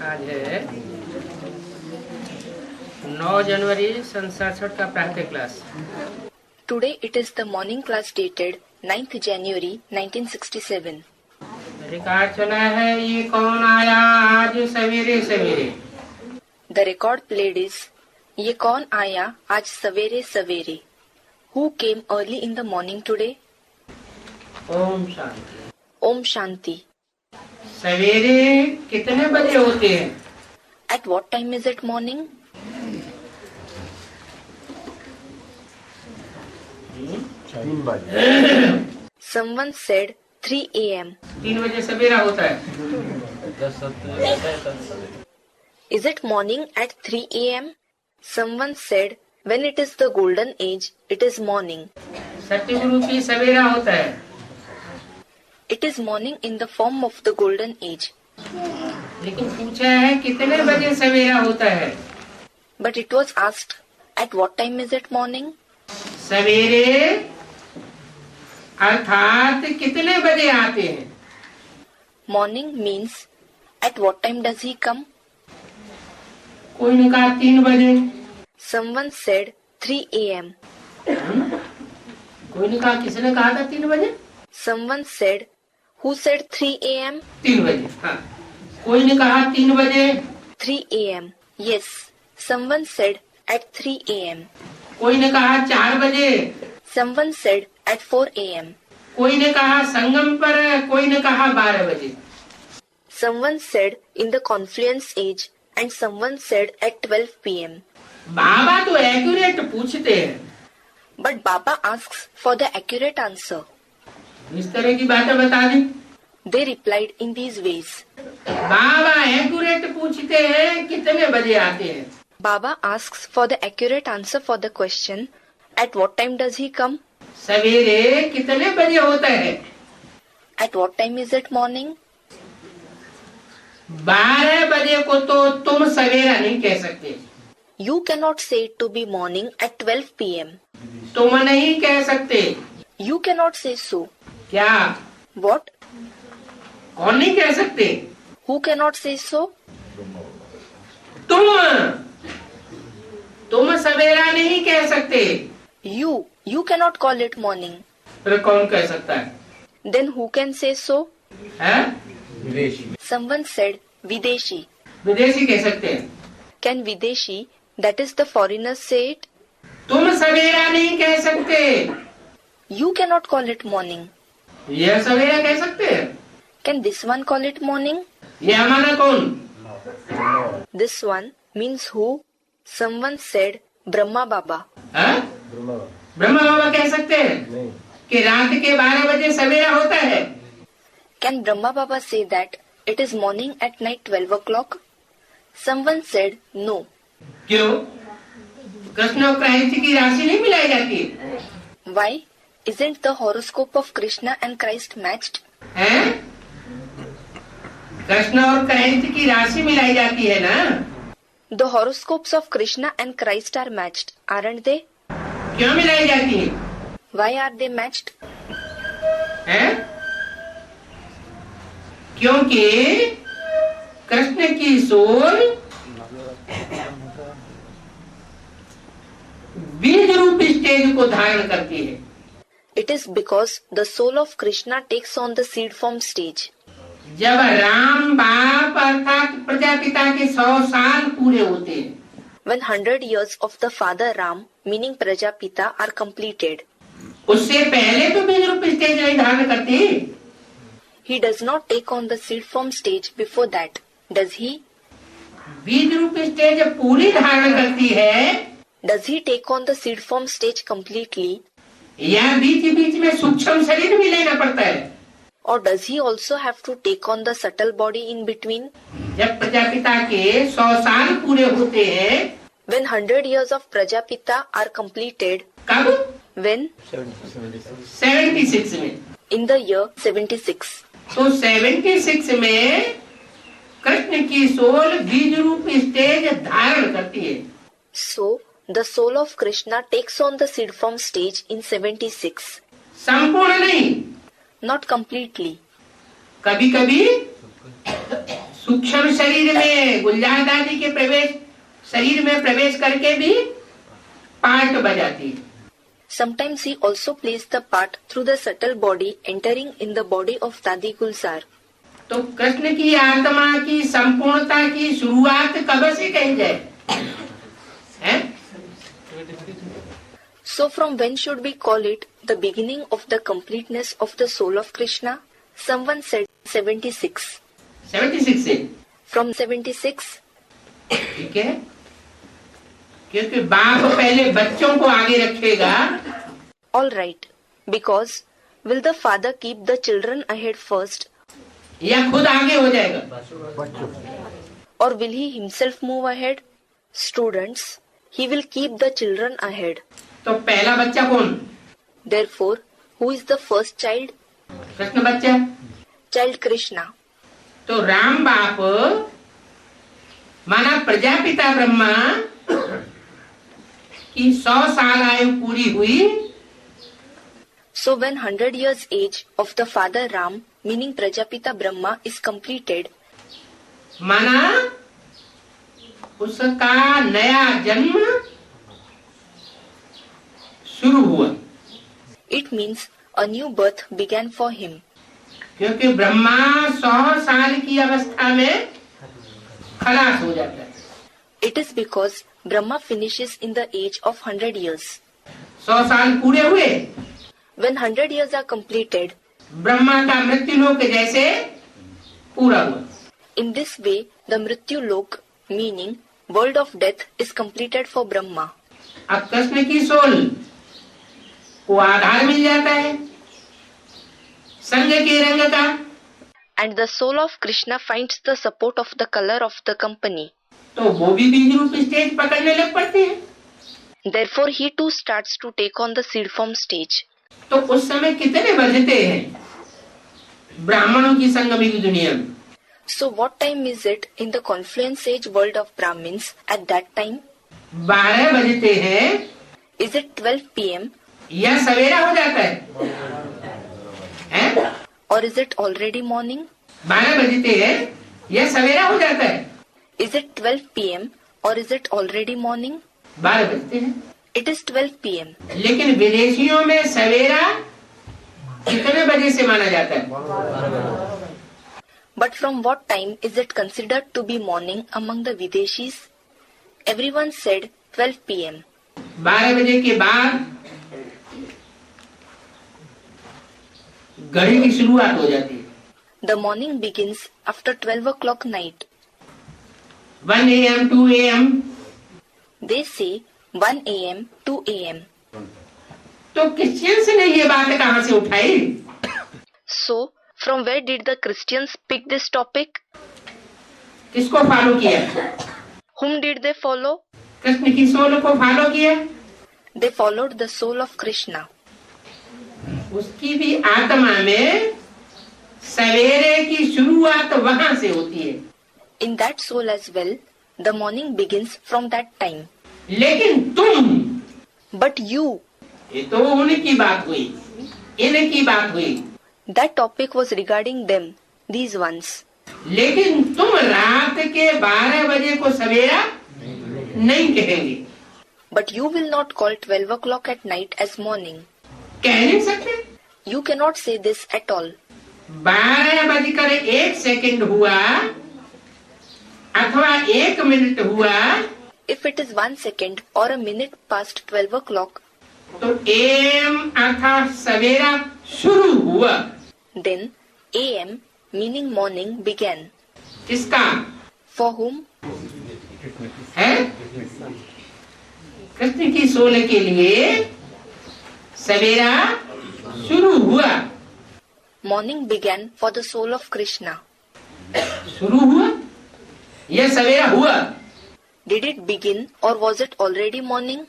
आज है 9 जनवरी सन 67 का प्रातः class. Today it is the morning class dated 9th January 1967. Record चला है, ये कौन आया आज सवेरे सवेरे। The record played is ये कौन आया आज सवेरे सवेरे. Who came early in the morning today? Om Shanti. Om Shanti. सवेरे कितने बजे होते हैं? At what time is it morning? Someone said 3 a.m. 3 बजे सवेरा होता है। Is it morning at 3 a.m.? Someone said when it is the golden age, it is morning. सत्यगुरु की सवेरा होता है। It is morning in the form of the golden age. लेकिन पूछा है कितने बजे सवेरा होता है। But it was asked at what time is it morning? सवेरे अर्थात कितने बजे आते हैं। Morning means at what time does he come? कोई ने कहा 3 बजे, Someone said 3 a.m. कोई ने कहा, किसने कहा था 3 बजे? Someone said, who said 3 a.m.? 3 बजे, हाँ। कोई ने कहा 3 बजे, 3 a.m. Yes, someone said at 3 a.m. कोई ने कहा 4 बजे, Someone said at 4 a.m. कोई ने कहा संगम पर, कोई ने कहा 12 बजे। Someone said in the confluence age and someone said at 12 p.m. बाबा तो एक्यूरेट पूछते हैं, But Baba asks for the accurate answer. इस तरह की बातें बता दी। They replied in these ways. Baba accurate पूछते हैं कितने बजे आते हैं। Baba asks for the accurate answer for the question, at what time does he come? सवेरे कितने बजे होता है। At what time is it morning? 12 बजे को तो तुम सवेरा नहीं कह सकते। You cannot say it to be morning at 12 p.m. तुम नहीं कह सकते। You cannot say so. क्या? What? कौन नहीं कह सकते? Who cannot say so? तुम सवेरा नहीं कह सकते। You cannot call it morning. फिर कौन कह सकता है? Then who can say so? है? Someone said Videshi. विदेशी कह सकते हैं। Can Videshi, that is the foreigners, say it? तुम सवेरा नहीं कह सकते। You cannot call it morning. यह सवेरा कह सकते हैं। Can this one call it morning? ये हमारा कौन? This one means who? Someone said Brahma Baba. है? ब्रह्मा बाबा कह सकते हैं कि रात के 12 बजे सवेरा होता है। Can Brahma Baba say that it is morning at night 12 o'clock? Someone said no. क्यों? कृष्ण और कृष्ण की राशि नहीं मिलाई जाती। Why? Isn't the horoscope of Krishna and Christ matched? हैं? कृष्ण और कृष्ण की राशि मिलाई जाती है ना। The horoscopes of Krishna and Christ are matched, aren't they? क्यों मिलाई जाती है? Why are they matched? हैं? क्योंकि कृष्ण की सोल बीज रूप स्टेज को धारण करती है। It is because the soul of Krishna takes on the seed form stage. जब राम बाप अर्थात प्रजापिता के 100 साल पूरे होते हैं, When 100 years of the father Ram, meaning Prajapita, are completed, उससे पहले तो बीज रूप स्टेज नहीं धारण करती। he does not take on the seed form stage before that, does he? बीज रूप स्टेज पूरी धारण करती है, Does he take on the seed form stage completely, या बीच बीच में सूक्ष्म शरीर भी लेना पड़ता है। or does he also have to take on the subtle body in between? जब प्रजापिता के 100 साल पूरे होते हैं, When 100 years of Prajapita are completed, कब? when? 76 में। In the year 76. तो 76 में कृष्ण की सोल बीज रूप स्टेज धारण करती है। So, The soul of Krishna takes on the seed form stage in 76. संपूर्ण नहीं, Not completely. कभी कभी सूक्ष्म शरीर में गुलजार दादी के शरीर में प्रवेश करके भी पार्ट बजाती है। Sometimes he also plays the part through the subtle body entering in the body of Dadi Gulzar. तो कृष्ण की आत्मा की संपूर्णता की शुरुआत कब से कही जाए? हैं? So from when should we call it the beginning of the completeness of the soul of Krishna? Someone said 76. 76 से। From 76? ठीक है, क्योंकि बाप पहले बच्चों को आगे रखेगा। All right. Because will the father keep the children ahead first? या खुद आगे हो जाएगा? Or will he himself move ahead? Students, he will keep the children ahead. तो पहला बच्चा कौन? Therefore, who is the first child? Krishna बच्चा। Child Krishna. तो राम बाप माना प्रजापिता ब्रह्मा की 100 साल आयु पूरी हुई। So when 100 years age of the father Ram, meaning Prajapita Brahma, is completed, माना उसका नया जन्म शुरू हुआ। it means a new birth began for him. क्योंकि ब्रह्मा 100 साल की अवस्था में खलास हो जाता है। It is because Brahma finishes in the age of 100 years. 100 साल पूरे हुए, When 100 years are completed, Brahma का मृत्युलोक जैसे पूरा हुआ। in this way the Mrityu Lok, meaning world of death, is completed for Brahma. अब कृष्ण की सोल को आधार मिल जाता है संग के रंग का। And the soul of Krishna finds the support of the color of the company. तो वो भी बीज रूप स्टेज पकड़ने लग पड़ते हैं। Therefore, he too starts to take on the seed form stage. तो उस समय कितने बजते हैं ब्राह्मणों की संगमी की दुनिया में? So what time is it in the confluence age world of Brahmins at that time? 12 बजते हैं Is it 12 p.m. या सवेरा हो जाता है? हैं? or is it already morning? 12 बजते हैं या सवेरा हो जाता है? Is it 12 p.m. or is it already morning? 12 बजते हैं। It is 12 p.m. लेकिन विदेशियों में सवेरा कितने बजे से माना जाता है? But from what time is it considered to be morning among the Videshis? Everyone said 12 p.m. 12 बजे के बाद घड़ी की शुरुआत हो जाती है। The morning begins after 12 o'clock night. 1 a.m. 2 a.m. They say 1 a.m. 2 a.m. तो क्रिश्चियंस ने ये बात कहाँ से उठाई? So, from where did the Christians pick this topic? किसको फॉलो किया? Whom did they follow? Krishna की सोल को फॉलो किया। They followed the soul of Krishna. उसकी भी आत्मा में सवेरे की शुरुआत वहां से होती है। In that soul as well, the morning begins from that time. लेकिन तुम, But you, ये तो उनकी बात हुई, इनकी बात हुई। that topic was regarding them, these ones. लेकिन तुम रात के 12 बजे को सवेरा नहीं कहेंगे। But you will not call 12 o'clock at night as morning. कह नहीं सकते। You cannot say this at all. 12:01 हुआ अथवा 1 मिनट हुआ If it is 1 second or a minute past 12 o'clock, तो AM अर्थात सवेरा शुरू हुआ। then AM, meaning morning, began. किसका? For whom? है कृष्ण की सोल के लिए सवेरा शुरू हुआ। Morning began for the soul of Krishna. शुरू हुआ या सवेरा हुआ? Did it begin or was it already morning?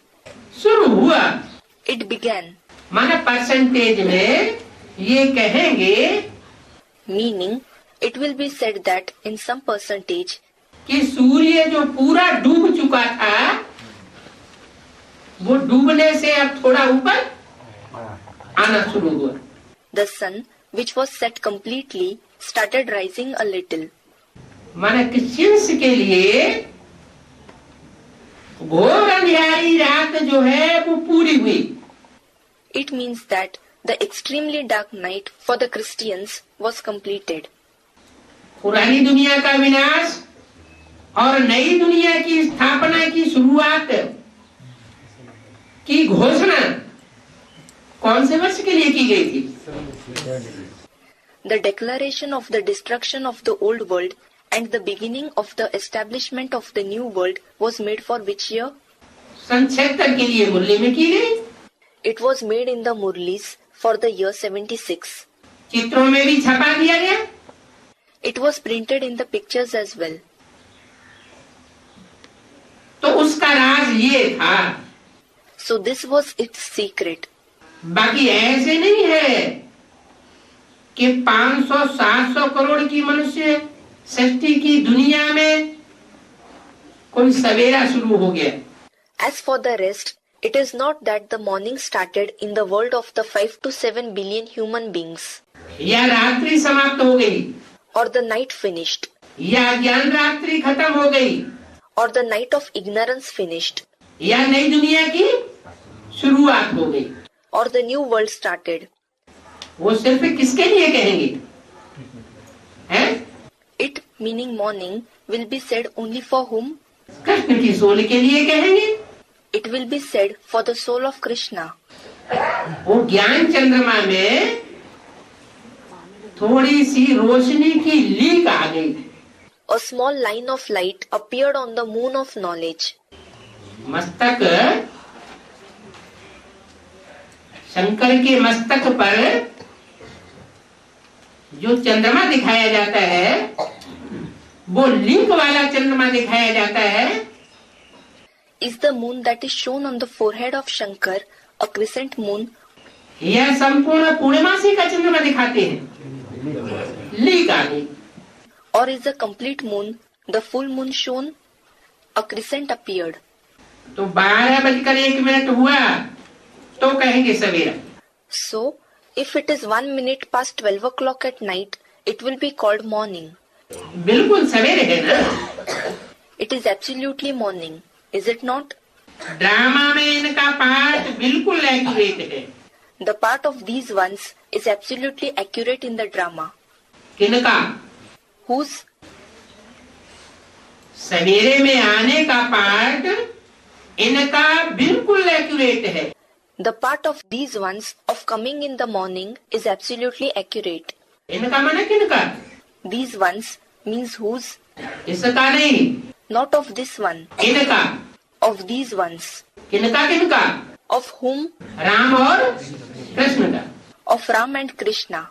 शुरू हुआ। It began, माना परसेंटेज में ये कहेंगे meaning it will be said that in some percentage कि सूर्य जो पूरा डूब चुका था वो डूबने से अब थोड़ा ऊपर आना शुरू हुआ। The sun, which was set completely, started rising a little. माने क्रिश्चियंस के लिए घोर अंधियारी रात जो है वो पूरी हुई। It means that the extremely dark night for the Christians was completed. पुरानी दुनिया का विनाश और नई दुनिया की स्थापना की शुरुआत की घोषणा कौन से वर्ष के लिए की गई थी? The declaration of the destruction of the old world and the beginning of the establishment of the new world was made for which year? सन 76 के लिए मुरली में की गई। It was made in the Murlis for the year 76. चित्रों में भी छपा दिया गया। It was printed in the pictures as well. तो उसका राज ये था। So this was its secret. बाकी ऐसे नहीं है कि 500-700 करोड़ की मनुष्य सृष्टि की दुनिया में कोई सवेरा शुरू हो गया। As for the rest, it is not that the morning started in the world of the 5 to 7 billion human beings, या रात्रि समाप्त हो गई, or the night finished, या ज्ञान रात्रि खत्म हो गई, or the night of ignorance finished, या नई दुनिया की शुरुआत हो गई। or the new world started. वो सिर्फ किसके लिए कहेंगे? हैं? It, meaning morning, will be said only for whom? Krishna की सोल के लिए कहेंगे। It will be said for the soul of Krishna. वो ज्ञान चंद्रमा में थोड़ी सी रोशनी की लीक आ गई। A small line of light appeared on the moon of knowledge. मस्तक, शंकर के मस्तक पर जो चंद्रमा दिखाया जाता है वो लिंक वाला चंद्रमा दिखाया जाता है। Is the moon that is shown on the forehead of Shankar a crescent moon? यह संपूर्ण पूर्णमासी का चंद्रमा दिखाते हैं। लीक आ गई। Or is the complete moon, the full moon shown? A crescent appeared. तो 12:01 हुआ तो कहेंगे सवेरा। So, if it is 1 minute past 12 o'clock at night, it will be called morning. बिल्कुल सवेरे है ना। It is absolutely morning, is it not? Drama में इनका पार्ट बिल्कुल एक्यूरेट है। The part of these ones is absolutely accurate in the drama. किनका? Whose? सवेरे में आने का पार्ट इनका बिल्कुल एक्यूरेट है। The part of these ones of coming in the morning is absolutely accurate. इनका माने किनका? These ones means whose? इसका नहीं, Not of this one, इनका। of these ones. किनका किनका? Of whom? राम और कृष्ण का। Of Ram and Krishna.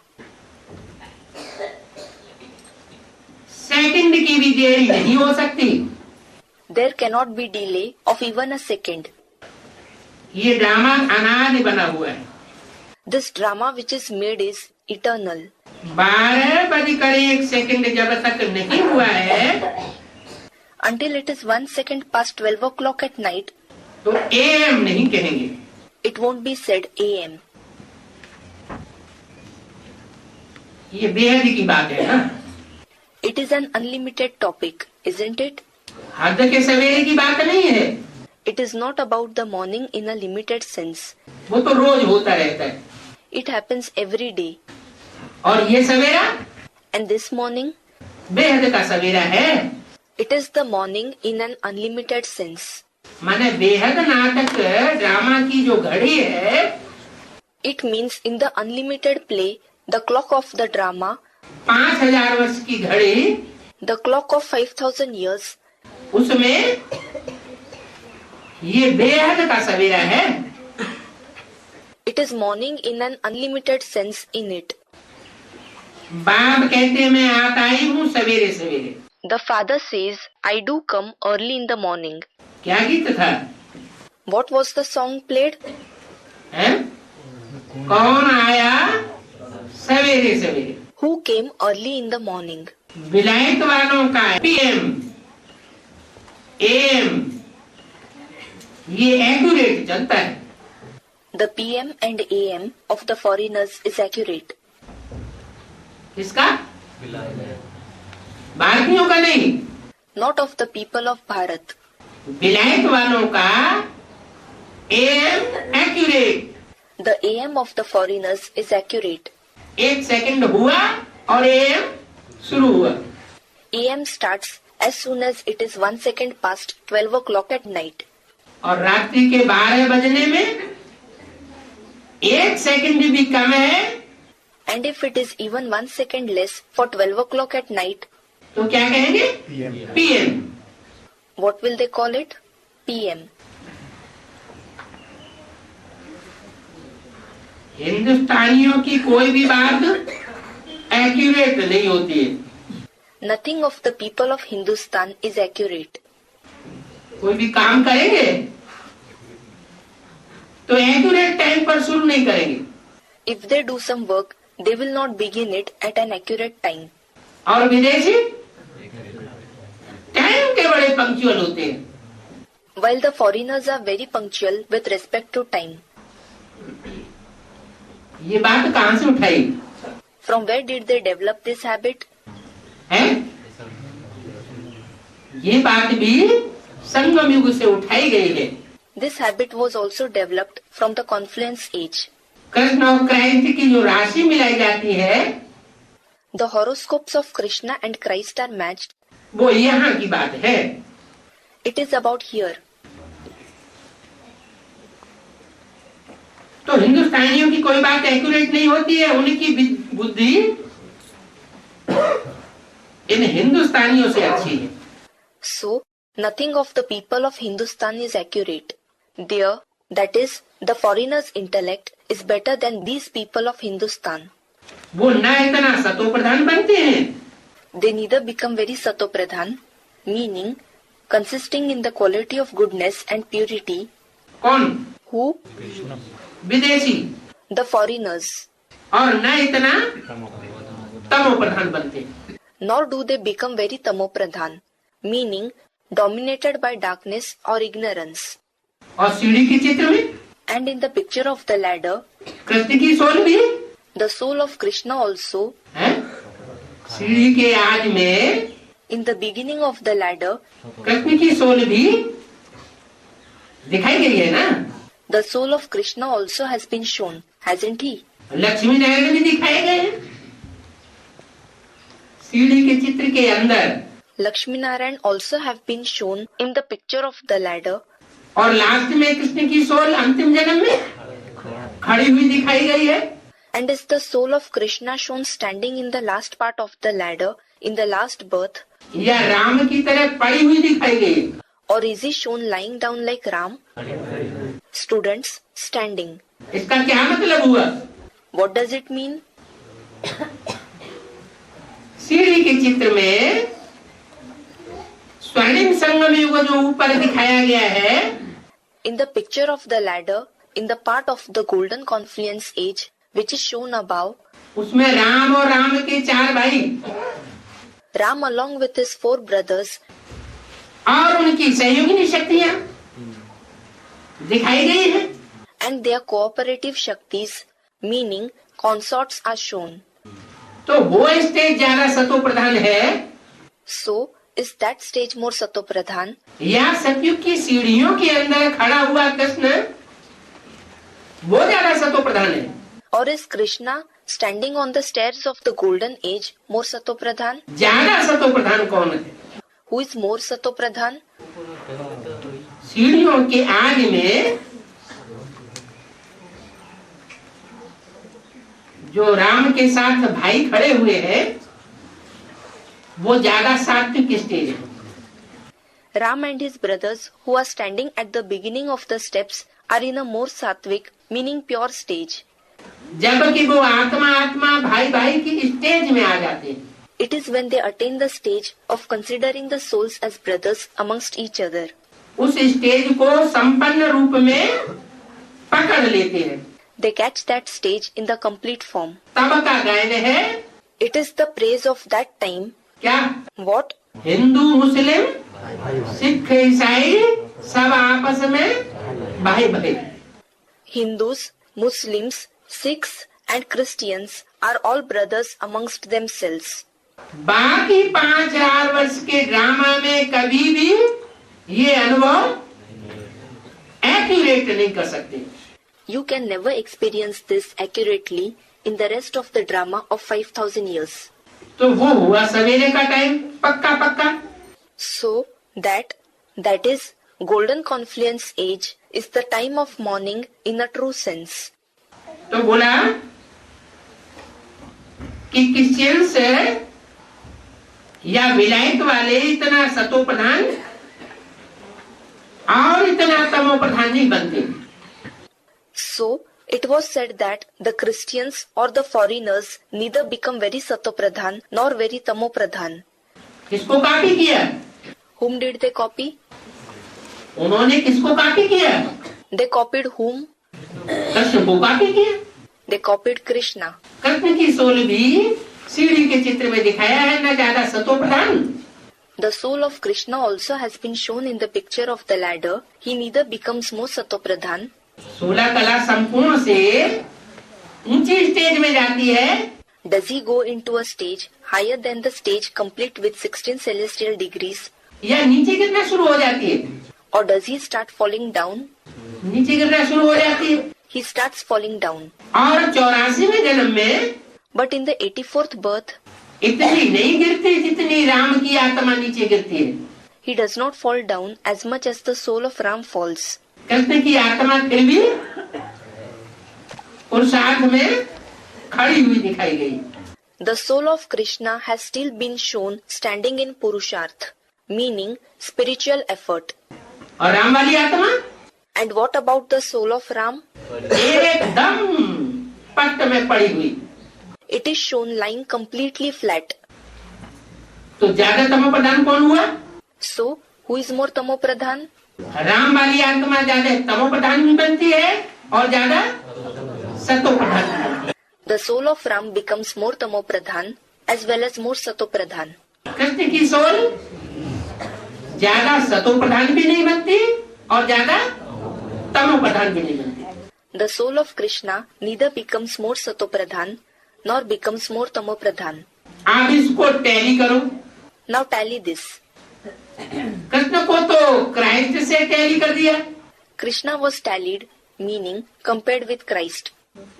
Second की भी देरी नहीं हो सकती। There cannot be delay of even a second. ये ड्रामा अनादि बना हुआ है। This drama which is made is eternal. 12:01 जब तक नहीं हुआ है Until it is 1 second past 12 o'clock at night, तो AM नहीं कहेंगे। it won't be said AM. ये बेहद की बात है ना। It is an unlimited topic, isn't it? हद के सवेरे की बात नहीं है। It is not about the morning in a limited sense. वो तो रोज होता रहता है। It happens every day. और ये सवेरा And this morning, बेहद का सवेरा है। it is the morning in an unlimited sense. माने बेहद नाटक ड्रामा की जो घड़ी है It means in the unlimited play, the clock of the drama, 5000 वर्ष की घड़ी, the clock of 5,000 years, उसमें ये बेहद का सवेरा है। it is morning in an unlimited sense in it. बाप कहते मैं आता ही हूँ सवेरे सवेरे। The father says, I do come early in the morning. क्या गीत था? What was the song played? हैं? कौन आया सवेरे सवेरे? Who came early in the morning? विलायत वालों का PM, AM, ये एक्यूरेट चलता है। The PM and AM of the foreigners is accurate. किसका? भारतीयों का नहीं, Not of the people of Bharat. विलायत वालों का AM accurate. The AM of the foreigners is accurate. 1 second हुआ और एम शुरू हुआ। AM starts as soon as it is 1 second past 12 o'clock at night. और रात्रि के 12 बजने में 1 सेकंड भी कम है And if it is even 1 second less for 12 o'clock at night, तो क्या कहेंगे? PM. what will they call it? PM. हिंदुस्तानियों की कोई भी बात एक्यूरेट नहीं होती है। Nothing of the people of Hindustan is accurate. कोई भी काम करेंगे तो एक्यूरेट टाइम पर शुरू नहीं करेंगे, If they do some work, they will not begin it at an accurate time. और विदेशी टाइम के बड़े पंक्चुअल होते हैं। While the foreigners are very punctual with respect to time. ये बात कहाँ से उठाई From where did they develop this habit? है? ये बात भी संगम युग से उठाई गई है। This habit was also developed from the Confluence age. Krishna और क्राइस्ट की जो राशि मिलाई जाती है The horoscopes of Krishna and Christ are matched. वो यहाँ की बात है। It is about here. तो हिंदुस्तानियों की कोई बात एक्यूरेट नहीं होती है, उनकी बुद्धि इन हिंदुस्तानियों से अच्छी है। So, nothing of the people of Hindustan is accurate. Their, that is, the foreigners' intellect is better than these people of Hindustan. वो न इतना सतोप्रधान बनते हैं, They neither become very satopradhan, meaning consisting in the quality of goodness and purity, कौन? who? विदेशी, The foreigners. और न इतना तमोप्रधान बनते हैं। Nor do they become very tamopradhan, meaning dominated by darkness or ignorance. और सीढ़ी के चित्र में And in the picture of the ladder, Krishna की सोल भी the soul of Krishna also, है। सीढ़ी के आदि में in the beginning of the ladder, Krishna की सोल भी दिखाई गई है ना। the soul of Krishna also has been shown, hasn't he? Lakshmi Narayan भी दिखाए गए हैं सीढ़ी के चित्र के अंदर। Lakshmi Narayan also have been shown in the picture of the ladder, और लास्ट में कृष्ण की सोल अंतिम जन्म में खड़ी हुई दिखाई गई है। and is the soul of Krishna shown standing in the last part of the ladder in the last birth, या राम की तरह पड़ी हुई दिखाई गई है। or is he shown lying down like Ram? Students, standing. इसका क्या मतलब हुआ? What does it mean? सीढ़ी के चित्र में स्वर्णिम संगम युग जो ऊपर दिखाया गया है, In the picture of the ladder, in the part of the golden confluence age, which is shown above, उसमें राम और राम के 4 भाई Ram along with his 4 brothers और उनकी सहयोगिनी शक्तियां दिखाई गई है। and their cooperative shaktis, meaning consorts, are shown. तो वो स्टेज ज्यादा सतो प्रधान है So, is that stage more satopradhan, या सतयुग की सीढ़ियों के अंदर खड़ा हुआ कृष्ण वो ज्यादा सतो प्रधान है? or is Krishna standing on the stairs of the golden age more satopradhan? ज्यादा सतो प्रधान कौन है? Who is more satopradhan? सीढ़ियों के आगे में जो राम के साथ भाई खड़े हुए हैं वो ज्यादा सात्विक स्टेज है। Ram and his brothers who are standing at the beginning of the steps are in a more sattvic, meaning pure stage. जबकि वो आत्मा आत्मा भाई भाई की स्टेज में आ जाते हैं। It is when they attain the stage of considering the souls as brothers amongst each other. उस स्टेज को संपन्न रूप में पकड़ लेते हैं। They catch that stage in the complete form. तब का गायन है It is the praise of that time. क्या? What? हिंदू मुस्लिम सिख ईसाई सब आपस में भाई भाई। Hindus, Muslims, Sikhs and Christians are all brothers amongst themselves. बाकी 5000 वर्ष के ड्रामा में कभी भी ये अनुभव एक्यूरेट नहीं कर सकते। You can never experience this accurately in the rest of the drama of 5000 years. तो वो हुआ सवेरे का टाइम पक्का पक्का। So that is golden confluence age is the time of morning in a true sense. तो बोला कि क्रिश्चियंस या विलायत वाले इतना सतो प्रधान और इतना तमो प्रधान नहीं बनते। So it was said that the Christians or the foreigners neither become very Satopradhan nor very Tamopradhan. किसको कॉपी किया? Whom did they copy? उन्होंने किसको कॉपी किया? They copied whom? कृष्ण को कॉपी किया। They copied Krishna. कृष्ण की सोल भी सीढ़ी के चित्र में दिखाया है, न ज्यादा सतो प्रधान। The soul of Krishna also has been shown in the picture of the ladder. He neither becomes more Satopradhan. 16 कला संपूर्ण से ऊंची स्टेज में जाती है। Does he go into a stage higher than the stage complete with 16 celestial degrees? या नीचे गिरना शुरू हो जाती है? Or does he start falling down? नीचे गिरना शुरू हो जाती है। He starts falling down. और 84वें जन्म में But in the 84th birth, इतनी नहीं गिरती जितनी राम की आत्मा नीचे गिरती है। he does not fall down as much as the soul of Ram falls. Krishna की आत्मा फिर भी पुरुषार्थ में खड़ी हुई दिखाई गई। The soul of Krishna has still been shown standing in Purusharth, meaning spiritual effort. और राम वाली आत्मा And what about the soul of Ram? एकदम पट्ट में पड़ी हुई। It is shown lying completely flat. तो ज्यादा तमो प्रधान कौन हुआ? So, who is more Tamopradhan? Ram वाली आत्मा ज्यादा तमो प्रधान भी बनती है और ज्यादा सतो प्रधान। The soul of Ram becomes more Tamopradhan as well as more Satopradhan. Krishna की सोल ज्यादा सतो प्रधान भी नहीं बनती और ज्यादा तमो प्रधान भी नहीं बनती। The soul of Krishna neither becomes more Satopradhan nor becomes more Tamopradhan. आप इसको टैली करो। Now tally this. कृष्ण को तो क्राइस्ट से टैली कर दिया Krishna was tallied, meaning compared with Christ.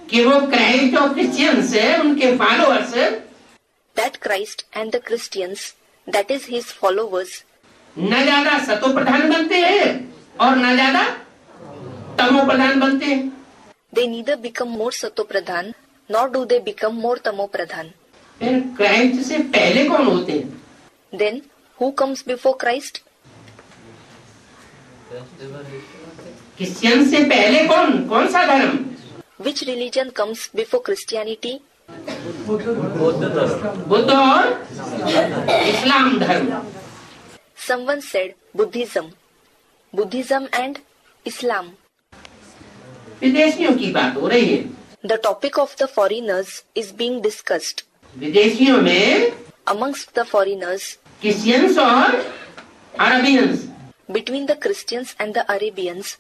कि वो क्राइस्ट और क्रिश्चियंस है, उनके followers, That Christ and the Christians, that is his followers, न ज्यादा सतो प्रधान बनते हैं और न ज्यादा तमो प्रधान बनते हैं। they neither become more Satopradhan nor do they become more Tamopradhan. फिर क्राइस्ट से पहले कौन होते हैं? Then who comes before Christ? Christian से पहले कौन सा धर्म? Which religion comes before Christianity? Buddha और इस्लाम धर्म। Someone said Buddhism. Buddhism and Islam. विदेशियों की बात हो रही है। The topic of the foreigners is being discussed. विदेशियों में Amongst the foreigners, क्रिश्चियंस और अरबियंस, between the Christians and the Arabians,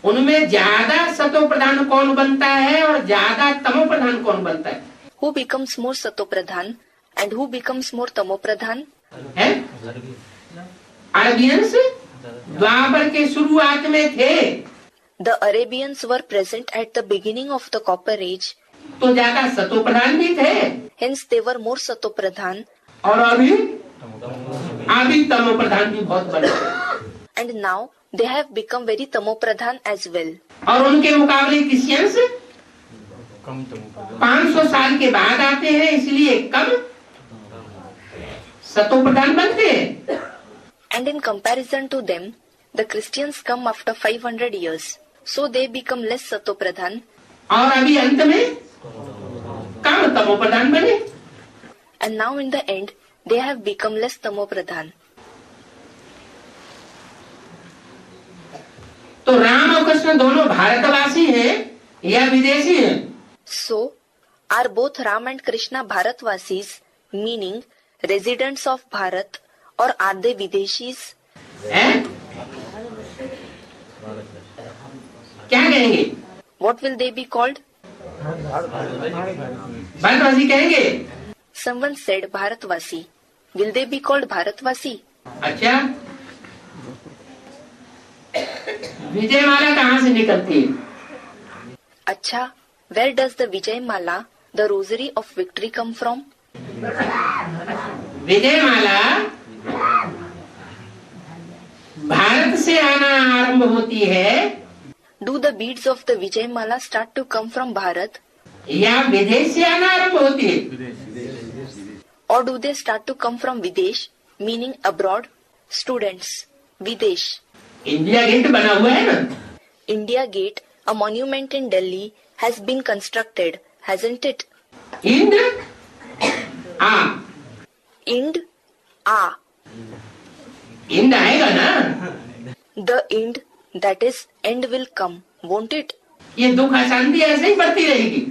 उनमें ज्यादा सतो प्रधान कौन बनता है और ज्यादा तमो प्रधान कौन बनता है? who becomes more Satopradhan and who becomes more Tamopradhan? है? अरबियंस द्वापर के शुरुआत में थे The Arabians were present at the beginning of the Copper Age, तो ज्यादा सतो प्रधान भी थे hence they were more Satopradhan, और अभी तमो प्रधान भी बहुत बड़े थे। and now they have become very Tamopradhan as well. और उनके मुकाबले क्रिश्चियंस 500 साल के बाद आते हैं, इसलिए कम सतो प्रधान बनते हैं। And in comparison to them, the Christians come after 500 years, so they become less Satopradhan, और अभी अंत में कम तमो प्रधान बने। and now in the end they have become less Tamopradhan. तो राम और कृष्ण दोनों भारतवासी हैं या विदेशी हैं? So, are both Ram and Krishna Bharatvasis, meaning residents of Bharat, or are they Videshis? हैं? कहेंगे? What will they be called? भारतवासी कहेंगे। Someone said Bharatvasi. Will they be called Bharatvasi? अच्छा, विजयमाला कहाँ से निकलती है? Acha, where does the Vijay Mala, the rosary of victory, come from? Vijayamala Bharat से आना आरंभ होती है Do the beads of the Vijay Mala start to come from Bharat, या विदेश से आना आरंभ होती है? or do they start to come from Videsh, meaning abroad? Students, Videsh. India Gate बना हुआ है ना, India Gate, a monument in Delhi, has been constructed, hasn't it? End आ Ind, A. इंड आएगा ना, The Ind, that is, end will come, won't it? ये दुख अशांति ऐसे ही बढ़ती रहेगी।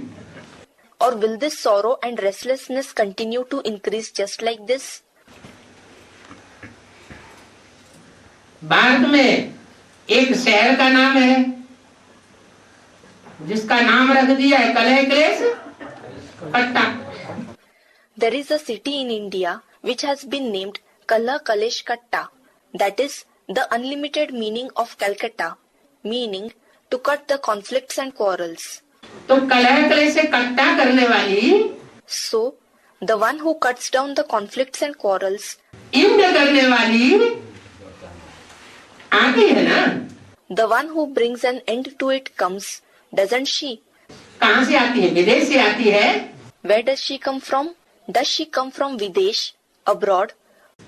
Or will this sorrow and restlessness continue to increase just like this? Bharat में एक शहर का नाम है जिसका नाम रख दिया है कलह क्लेश कट्टा। There is a city in India which has been named Kala Kalesh Katta, that is, the unlimited meaning of Calcutta, meaning to cut the conflicts and quarrels. तो कलह क्लेश से कट्टा करने वाली, So, the one who cuts down the conflicts and quarrels, end करने वाली आती है ना, the one who brings an end to it comes, doesn't she? कहाँ से आती है? विदेश से आती है Where does she come from? Does she come from Videsh, abroad,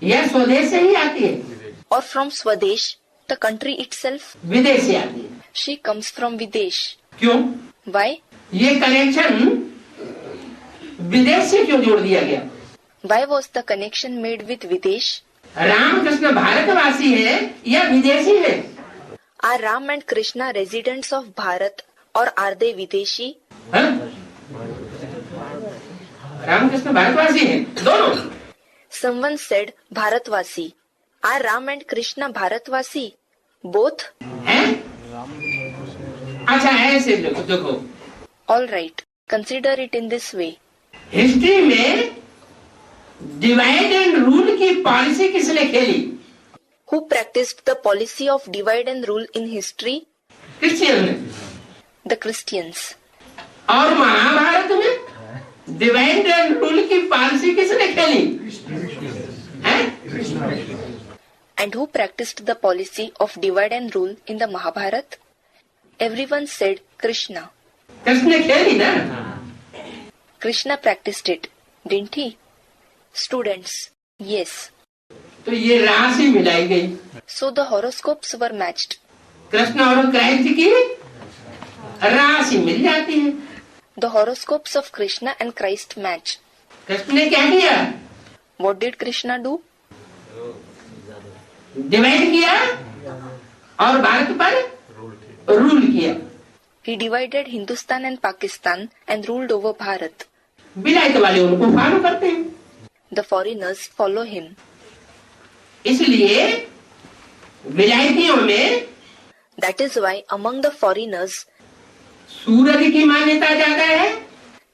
या स्वदेश से ही आती है? or from Swadesh, the country itself? विदेश से आती है। She comes from Videsh. क्यों? Why? ये कनेक्शन विदेश से क्यों जोड़ दिया गया? Why was the connection made with Videsh? Ramakrishna भारतवासी है या विदेशी है? Are Ram and Krishna residents of Bharat, or are they Videshi? हाँ? रामकृष्ण भारतवासी है दोनों। Someone said Bharatvasi. Are Ram and Krishna Bharatvasi? Both? हैं? अच्छा ऐसे देखो, All right. Consider it in this way. History में डिवाइड एंड रूल की पॉलिसी किसने खेली? Who practiced the policy of divide and rule in history? Christian ने। The Christians. और महाभारत में डिवाइड एंड रूल की पॉलिसी किसने खेली? हैं? And who practiced the policy of divide and rule in the Mahabharat? Everyone said Krishna. Krishna ने खेली ना। Krishna practiced it, didn't he? Students, yes. तो ये राशि मिलाई गई। So the horoscopes were matched. Krishna और क्राइस्ट की राशि मिल जाती है। The horoscopes of Krishna and Christ match. Krishna ने क्या किया? What did Krishna do? Divide किया और भारत पर रूल किया। He divided Hindustan and Pakistan and ruled over Bharat. विलायत वाले उनको फॉलो करते हैं, The foreigners follow him. इसलिए विलायतियों में That is why among the foreigners सूरज की मान्यता ज्यादा है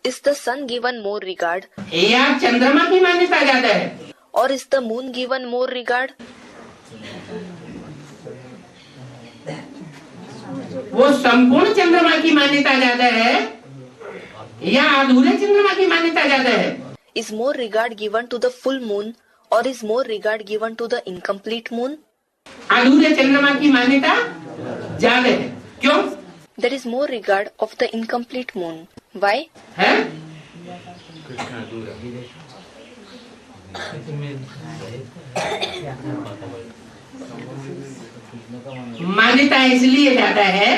is the sun given more regard, या चंद्रमा की मान्यता ज्यादा है? or is the moon given more regard? वो संपूर्ण चंद्रमा की मान्यता ज्यादा है या अधूरे चंद्रमा की मान्यता ज्यादा है? Is more regard given to the full moon, or is more regard given to the incomplete moon? अधूरे चंद्रमा की मान्यता ज्यादा है। क्यों There is more regard of the incomplete moon. Why? है? मान्यता इसलिए ज्यादा है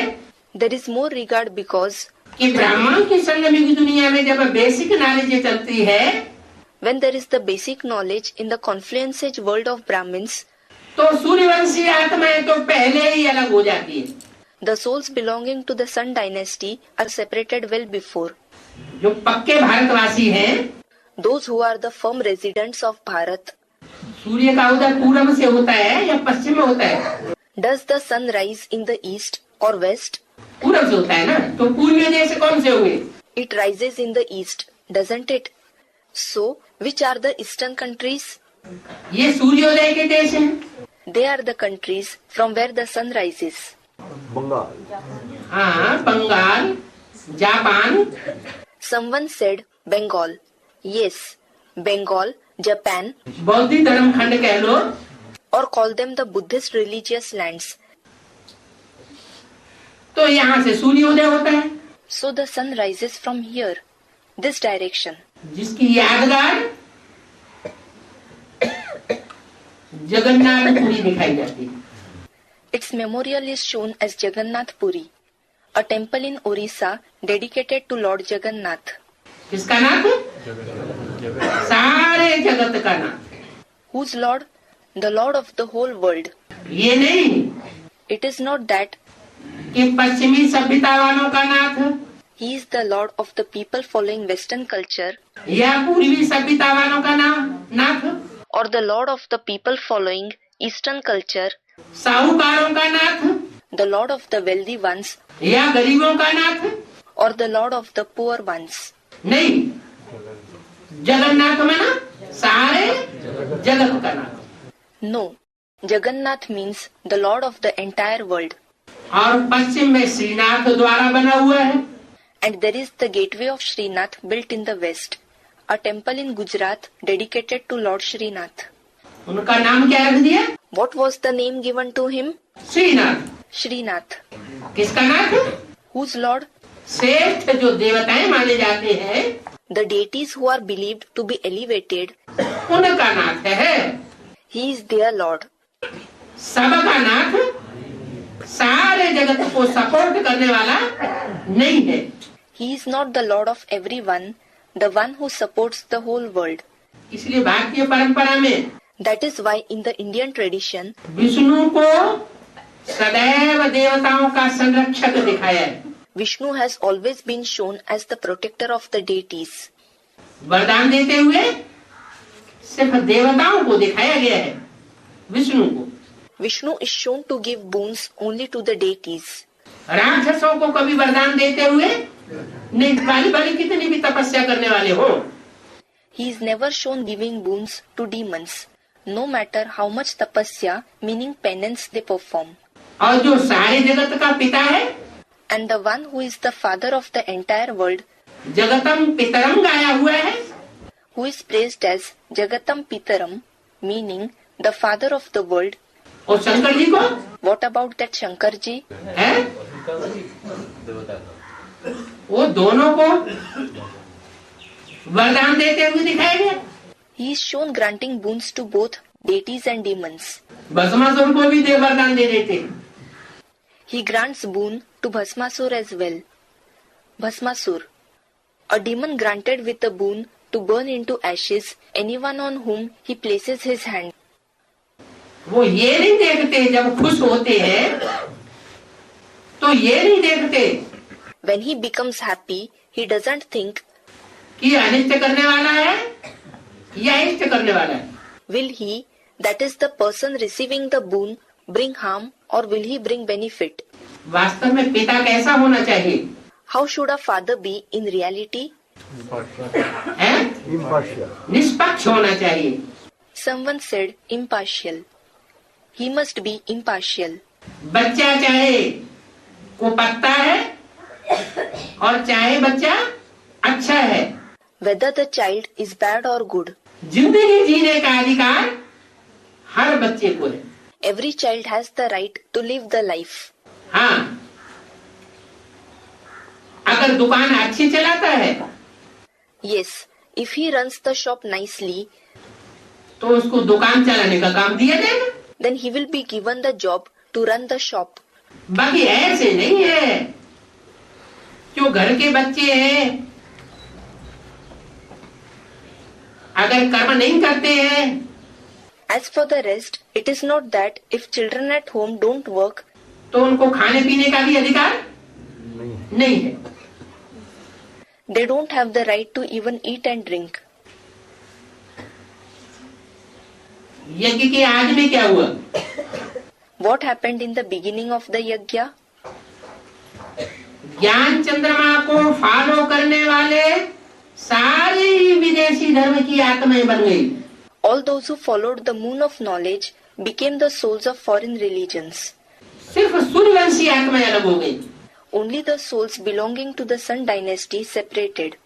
There is more regard because कि ब्राह्मणों की संगमी दुनिया में जब बेसिक नॉलेज चलती है when there is the basic knowledge in the confluence world of Brahmins, तो सूर्यवंशी आत्माएं तो पहले ही अलग हो जाती है। the souls belonging to the Sun dynasty are separated well before. जो पक्के भारतवासी हैं, Those who are the firm residents of Bharat, सूर्य का उदय पूरब से होता है या पश्चिम में होता है? does the sun rise in the east or west? पूरब से होता है ना, तो पूर्वीय देश कौन से हुए? It rises in the east, doesn't it? So, which are the eastern countries? ये सूर्योदय के देश हैं। They are the countries from where the sun rises. हाँ, Bengal, Japan. Someone said Bengal. Yes, Bengal, Japan, बौद्ध धर्म खंड कह लो। or call them the Buddhist religious lands. तो यहाँ से सूर्योदय होता है। So the sun rises from here, this direction. जिसकी यादगार जगन्नाथपुरी दिखाई जाती है। Its memorial is shown as Jagannath Puri, a temple in Orissa dedicated to Lord Jagannath. किसका नाथ? सारे जगत का नाथ। Whose Lord? The Lord of the whole world. ये नहीं It is not that कि पश्चिमी सभ्यता वालों का नाथ, He is the Lord of the people following Western culture, या पूर्वी सभ्यता वालों का नाथ, or the Lord of the people following Eastern culture, साहूकारों का नाथ, the Lord of the wealthy ones, या गरीबों का नाथ। or the Lord of the poor ones. नहीं, जगन्नाथ में ना सारे जगत का नाथ। No, Jagannath means the Lord of the entire world. और पश्चिम में श्रीनाथ द्वारा बना हुआ है। And there is the gateway of Srinath built in the west, a temple in Gujarat dedicated to Lord Srinath. उनका नाम क्या रख दिया? What was the name given to him? Srinath. Srinath. किसका नाथ? Whose Lord? श्रेष्ठ जो देवताएं माने जाते हैं, The deities who are believed to be elevated, उनका नाथ है। He is their Lord. सबका नाथ सारे जगत को सपोर्ट करने वाला नहीं है। He is not the Lord of everyone, the one who supports the whole world. इसलिए भारतीय परंपरा में That is why in the Indian tradition, Vishnu को सदैव देवताओं का संरक्षक दिखाया है। Vishnu has always been shown as the protector of the deities. वरदान देते हुए सिर्फ देवताओं को दिखाया गया है, विष्णु को। Vishnu is shown to give boons only to the deities. राक्षसों को कभी वरदान देते हुए नहीं, भले कितनी भी तपस्या करने वाले हो। He is never shown giving boons to demons, no matter how much tapasya, meaning penance, they perform. और जो सारे जगत का पिता है, And the one who is the father of the entire world, जगतम पितरम गाया हुआ है, who is praised as Jagatam Pitaram, meaning the father of the world. और शंकर जी को What about that Shankar ji? है, वो दोनों को वरदान देते हुए दिखाया गया। He is shown granting boons to both deities and demons. Bhasmasur को भी वरदान दे देते हैं। He grants boon to Bhasmasur as well. Bhasmasur, a demon granted with a boon to burn into ashes anyone on whom he places his hand. वो ये नहीं देखते, जब खुश होते हैं तो ये नहीं देखते When he becomes happy, he doesn't think, कि अनिष्ट करने वाला है या इष्ट करने वाला है। will he, that is the person receiving the boon, bring harm or will he bring benefit? वास्तव में पिता कैसा होना चाहिए? How should a father be in reality? है? निष्पक्ष होना चाहिए। Someone said impartial. He must be impartial. बच्चा चाहे कुपत्ता है और चाहे बच्चा अच्छा है, Whether the child is bad or good, जिंदगी जीने का अधिकार हर बच्चे को है। every child has the right to live the life. हाँ, अगर दुकान अच्छी चलाता है Yes, if he runs the shop nicely, तो उसको दुकान चलाने का काम दिया जाएगा। then he will be given the job to run the shop. बाकी ऐसे नहीं है, जो घर के बच्चे हैं अगर कर्म नहीं करते हैं, As for the rest, it is not that if children at home don't work, तो उनको खाने पीने का भी अधिकार नहीं है। they don't have the right to even eat and drink. यज्ञ के आज में क्या हुआ? What happened in the beginning of the yajna? ज्ञान चंद्रमा को फॉलो करने वाले सारे ही विदेशी धर्म की आत्माएं बन गई। All those who followed the moon of knowledge became the souls of foreign religions. सिर्फ सूर्यवंशी आत्माएं अलग हो गई। Only the souls belonging to the Sun dynasty separated.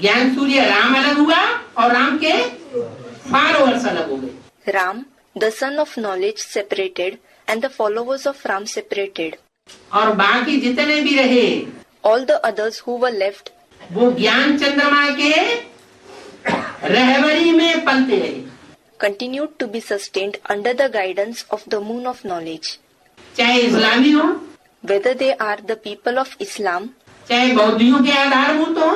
ज्ञान सूर्य राम अलग हुआ और राम के फॉलोअर्स अलग हो गए। Ram, the son of knowledge, separated, and the followers of Ram separated. और बाकी जितने भी रहे All the others who were left वो ज्ञान चंद्रमा के रहबरी में पलते रहे। continued to be sustained under the guidance of the moon of knowledge. चाहे इस्लामी हो, Whether they are the people of Islam, चाहे बौद्धियों के आधारभूत हो,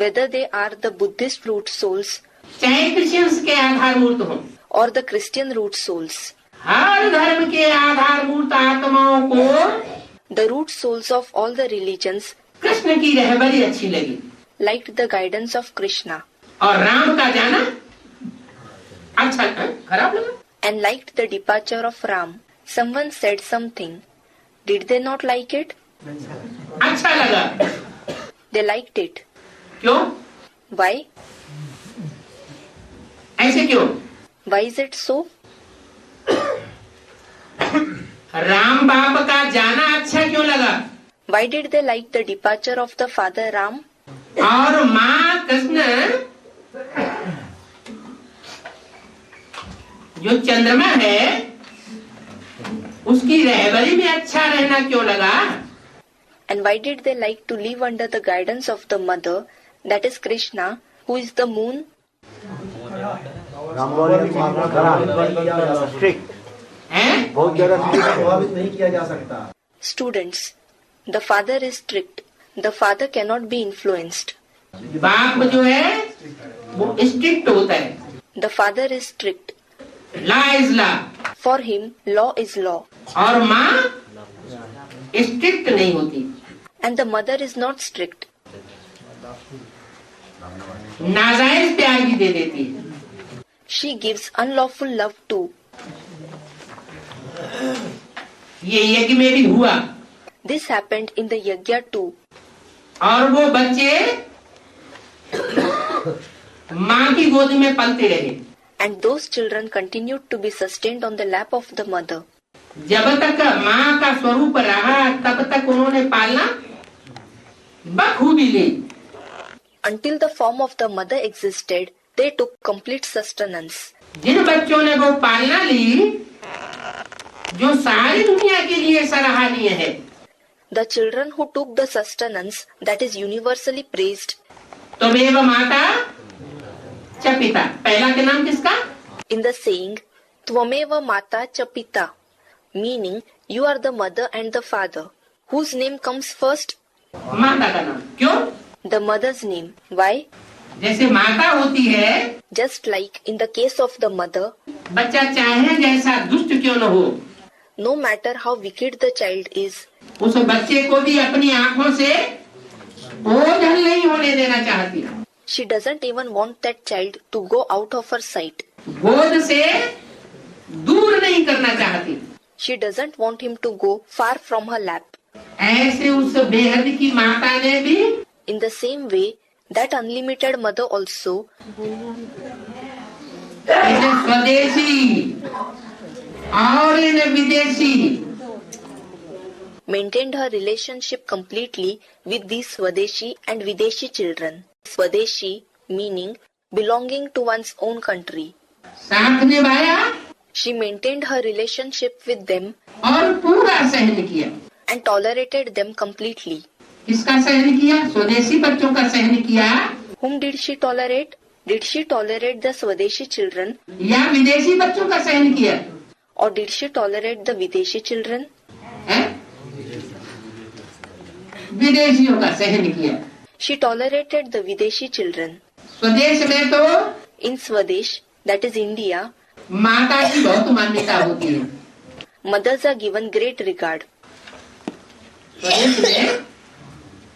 whether they are the Buddhist root souls, चाहे क्रिश्चियंस के आधारभूत हो, or the Christian root souls, हर धर्म के आधारभूत आत्माओं को the root souls of all the religions Krishna की रहबरी अच्छी लगी liked the guidance of Krishna और राम का जाना अच्छा खराब लगा। and liked the departure of Ram. Someone said something. Did they not like it? अच्छा लगा। They liked it. क्यों? Why? ऐसे क्यों? Why is it so? Ram बाप का जाना अच्छा क्यों लगा? Why did they like the departure of the father Ram? और माँ कृष्ण जो चंद्रमा है उसकी रहबरी में अच्छा रहना क्यों लगा? And why did they like to live under the guidance of the mother, that is Krishna, who is the moon? हैं? बहुत ज्यादा प्रभावित नहीं किया जा सकता। Students, the father is strict. The father cannot be influenced. बाप जो है वो स्ट्रिक्ट होता है। The father is strict. Law is law. For him, law is law. और माँ स्ट्रिक्ट नहीं होती। And the mother is not strict. नाजायज प्यार भी दे देती है। She gives unlawful love too. ये यज्ञ में भी हुआ। This happened in the Yajna too. और वो बच्चे माँ की गोद में पलते रहे। And those children continued to be sustained on the lap of the mother. जब तक माँ का स्वरूप रहा तब तक उन्होंने पालना बखूबी ली। Until the form of the mother existed, they took complete sustenance. जिन बच्चों ने वो पालना ली जो सारी दुनिया के लिए सराहनीय है, The children who took the sustenance that is universally praised. त्वमेव माता च पिता। पहला के नाम किसका? In the saying, Tvameva Mata Cha Pita, meaning you are the mother and the father. Whose name comes first? माता का नाम। क्यों? The mother's name. Why? जैसे माता होती है, Just like in the case of the mother, बच्चा चाहे जैसा दुष्ट क्यों न हो, no matter how wicked the child is, उस बच्चे को भी अपनी आंखों से ओझल नहीं होने देना चाहती। she doesn't even want that child to go out of her sight. गोद से दूर नहीं करना चाहती। She doesn't want him to go far from her lap. ऐसे उस बेहद की माता ने भी In the same way, that unlimited mother also इन्हें स्वदेशी और इन्हें विदेशी maintained her relationship completely with these Swadeshi and Videshi children. Swadeshi meaning belonging to one's own country. साथ निभाया She maintained her relationship with them और पूरा सहन किया। and tolerated them completely. किसका सहन किया? स्वदेशी बच्चों का सहन किया Whom did she tolerate? Did she tolerate the Swadeshi children या विदेशी बच्चों का सहन किया? or did she tolerate the Videshi children? है? विदेशियों का सहन किया। She tolerated the Videshi children. स्वदेश में तो In Swadesh, that is India, माता की बहुत मान्यता होती है। mothers are given great regard. स्वदेश में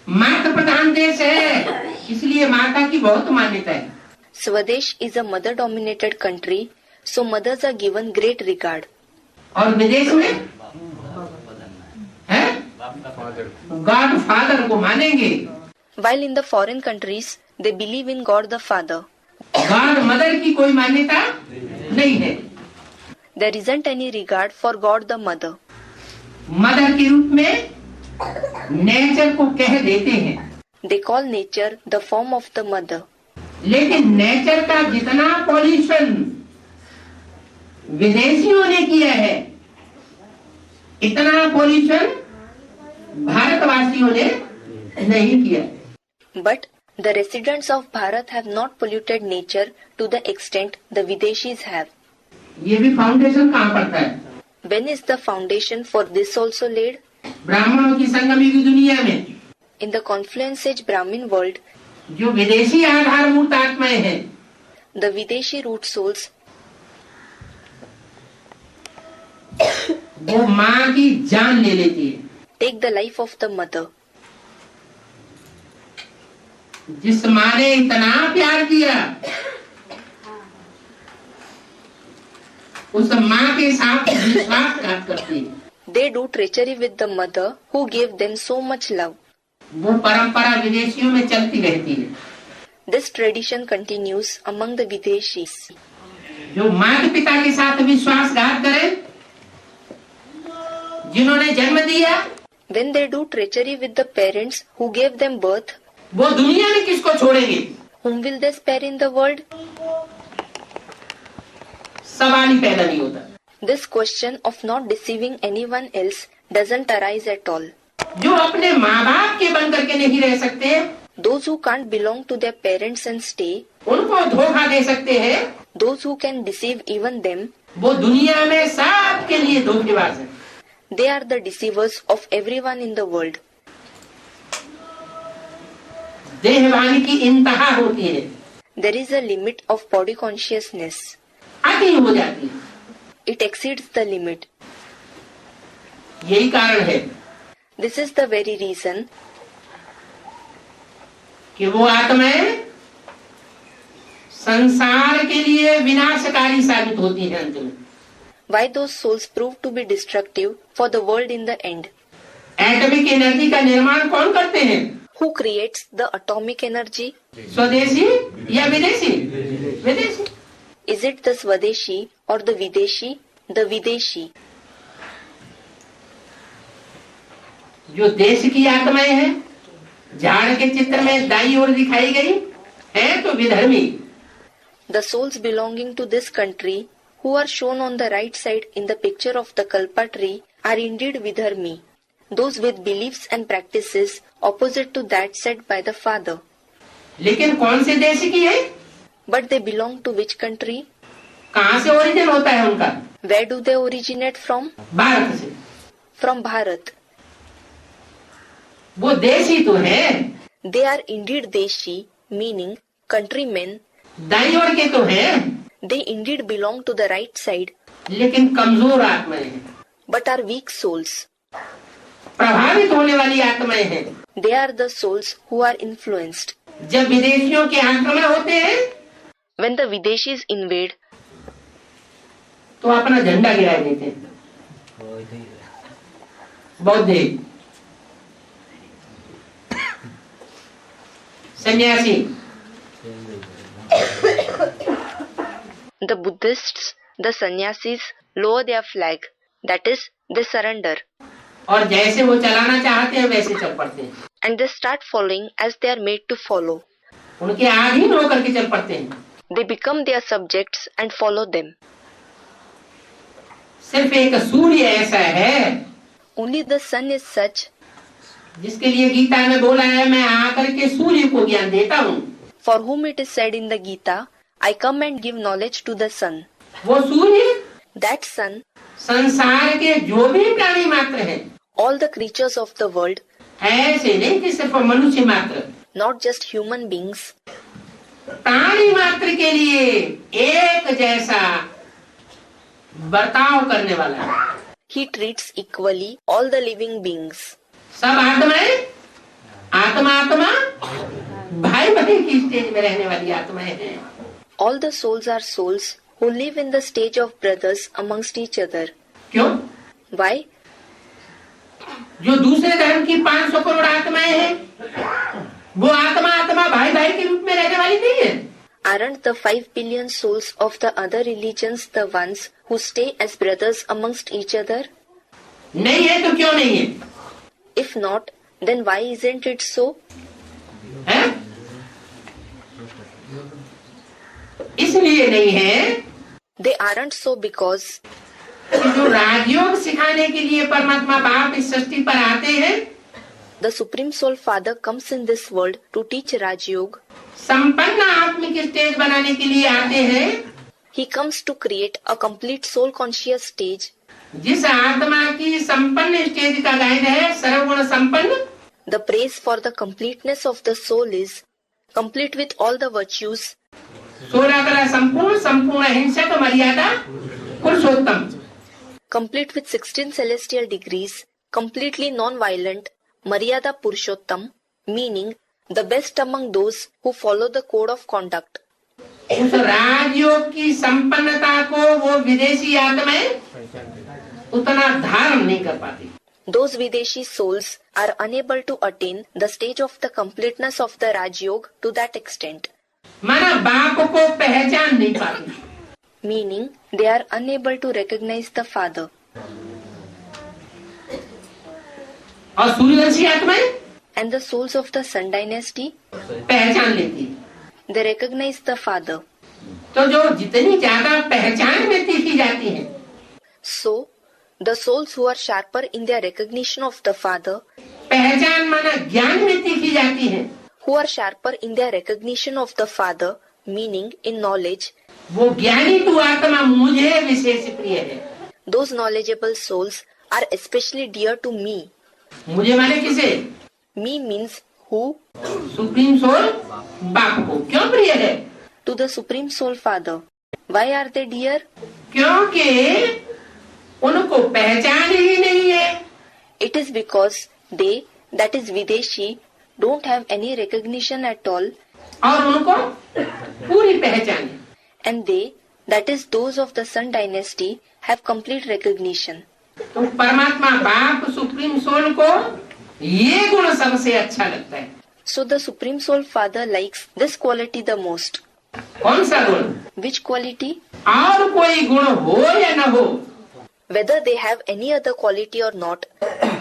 माता प्रधान देश है, इसलिए माता की बहुत मान्यता है। Swadesh is a mother-dominated country, so mothers are given great regard. और विदेश में है गॉड फादर को मानेंगे। While in the foreign countries, they believe in God the Father. God mother की कोई मान्यता नहीं है। There isn't any regard for God the Mother. Mother के रूप में नेचर को कह देते हैं, They call nature the form of the mother. लेकिन नेचर का जितना पॉल्यूशन विदेशियों ने किया है, इतना पॉल्यूशन भारतवासियों ने नहीं किया। But the residents of Bharat have not polluted nature to the extent the Videshis have. ये भी फाउंडेशन कहाँ पड़ता है? When is the foundation for this also laid? ब्राह्मणों की संगमी की दुनिया में In the confluence age Brahmin world, जो विदेशी आधारभूत आत्माएं हैं, the Videshi root souls, वो माँ की जान ले लेती है। take the life of the mother. जिस माँ ने इतना प्यार किया, उस माँ के साथ विश्वासघात करती है। They do treachery with the mother who gave them so much love. वो परंपरा विदेशियों में चलती रहती है। This tradition continues among the Videshis. जो माता पिता के साथ विश्वासघात करे, जिन्होंने जन्म दिया, When they do treachery with the parents who gave them birth, वो दुनिया में किसको छोड़ेंगे? whom will they spare in the world? सवाल ही पैदा नहीं होता। This question of not deceiving anyone else doesn't arise at all. जो अपने माँ बाप के बन करके नहीं रह सकते, Those who can't belong to their parents and stay, उनको धोखा दे सकते हैं, those who can deceive even them, वो दुनिया में सबके लिए धोखेबाज है। they are the deceivers of everyone in the world. देहवानी की इंतहा होती है, There is a limit of body consciousness. अति हो जाती है। It exceeds the limit. यही कारण है This is the very reason कि वो आत्माएं संसार के लिए विनाशकारी साबित होती है अंत में। why those souls prove to be destructive for the world in the end. Atomic energy का निर्माण कौन करते हैं? Who creates the atomic energy? स्वदेशी या विदेशी? विदेशी। Is it the Swadeshi or the Videshi? The Videshi. जो देश की आत्माएं हैं, झाड़ के चित्र में दाईं ओर दिखाई गई है तो विधर्मी। The souls belonging to this country who are shown on the right side in the picture of the Kalpa tree are indeed Vidharmi, those with beliefs and practices opposite to that said by the father. लेकिन कौन से देश की है? But they belong to which country? कहाँ से origin होता है उनका? Where do they originate from? Bharat से। From Bharat. वो देशी तो है, They are indeed Deshi, meaning countrymen. दाईं ओर के तो है, They indeed belong to the right side, लेकिन कमजोर आत्माएं हैं, but are weak souls. प्रभावित होने वाली आत्माएं हैं। They are the souls who are influenced. जब विदेशियों के आक्रमण होते हैं When the Videshis invade, तो अपना झंडा गिरा देते हैं। बौद्ध, सन्यासी, the Buddhists, the sannyasis lower their flag. That is, they surrender. और जैसे वो चलाना चाहते हैं वैसे चल पड़ते हैं। And they start following as they are made to follow. उनके अधीन होकर के चल पड़ते हैं। They become their subjects and follow them. सिर्फ एक सूर्य ऐसा है Only the sun is such जिसके लिए गीता में बोला है, मैं आकर के सूर्य को ज्ञान देता हूँ। for whom it is said in the Gita, I come and give knowledge to the sun. वो सूर्य That sun, संसार के जो भी प्राणी मात्र हैं, all the creatures of the world, ऐसे नहीं कि सिर्फ मनुष्य मात्र, not just human beings, प्राणी मात्र के लिए एक जैसा बर्ताव करने वाला है। he treats equally all the living beings. सब आत्माएं आत्मा आत्मा भाई बहन की स्टेज में रहने वाली आत्माएं हैं। All the souls are souls who live in the stage of brothers amongst each other. क्यों? Why? जो दूसरे धर्म की 500 करोड़ आत्माएं हैं, वो आत्मा भाई भाई के रूप में रहने वाली नहीं है। Aren't the 5 billion souls of the other religions the ones who stay as brothers amongst each other? नहीं है तो क्यों नहीं है? If not, then why isn't it so? है? इसलिए नहीं है They aren't so because कि जो राजयोग सिखाने के लिए परमात्मा बाप इस सृष्टि पर आते हैं, the Supreme Soul Father comes in this world to teach Raj Yoga. संपन्न आत्मिक स्टेज बनाने के लिए आते हैं। He comes to create a complete soul conscious stage. जिस आत्मा की संपन्न स्टेज का गायन है सर्वगुण संपन्न, The praise for the completeness of the soul is complete with all the virtues, 16 कला संपूर्ण, संपूर्ण अहिंसक, मर्यादा पुरुषोत्तम, complete with 16 celestial degrees, completely non-violent, Maryada Purushottam, meaning the best among those who follow the code of conduct. उस राजयोग की संपन्नता को वो विदेशी आत्माएं उतना धारण नहीं कर पाती। Those Videshi souls are unable to attain the stage of the completeness of the Raj Yoga to that extent. माना बाप को पहचान नहीं पाती, Meaning they are unable to recognize the Father. और सूर्यवंशी आत्माएं And the souls of the Sun dynasty, पहचान लेती। they recognize the Father. तो जो जितनी ज्यादा पहचान में तीखी जाती है, So, the souls who are sharper in their recognition of the Father, पहचान माना ज्ञान में तीखी जाती है, who are sharper in their recognition of the Father, meaning in knowledge, वो ज्ञानी तू आत्मा मुझे विशेष प्रिय है। those knowledgeable souls are especially dear to me. मुझे माने किसे? Me means who? Supreme soul बाप को। क्यों प्रिय है? To the Supreme Soul Father. Why are they dear? क्योंकि उनको पहचान ही नहीं है। It is because they, that is Videshi, don't have any recognition at all, और उनको पूरी पहचान है। and they, that is those of the Sun dynasty, have complete recognition. तो परमात्मा बाप सुप्रीम सोल को ये गुण सबसे अच्छा लगता है। So the Supreme Soul Father likes this quality the most. कौन सा गुण? Which quality? और कोई गुण हो या न हो, Whether they have any other quality or not,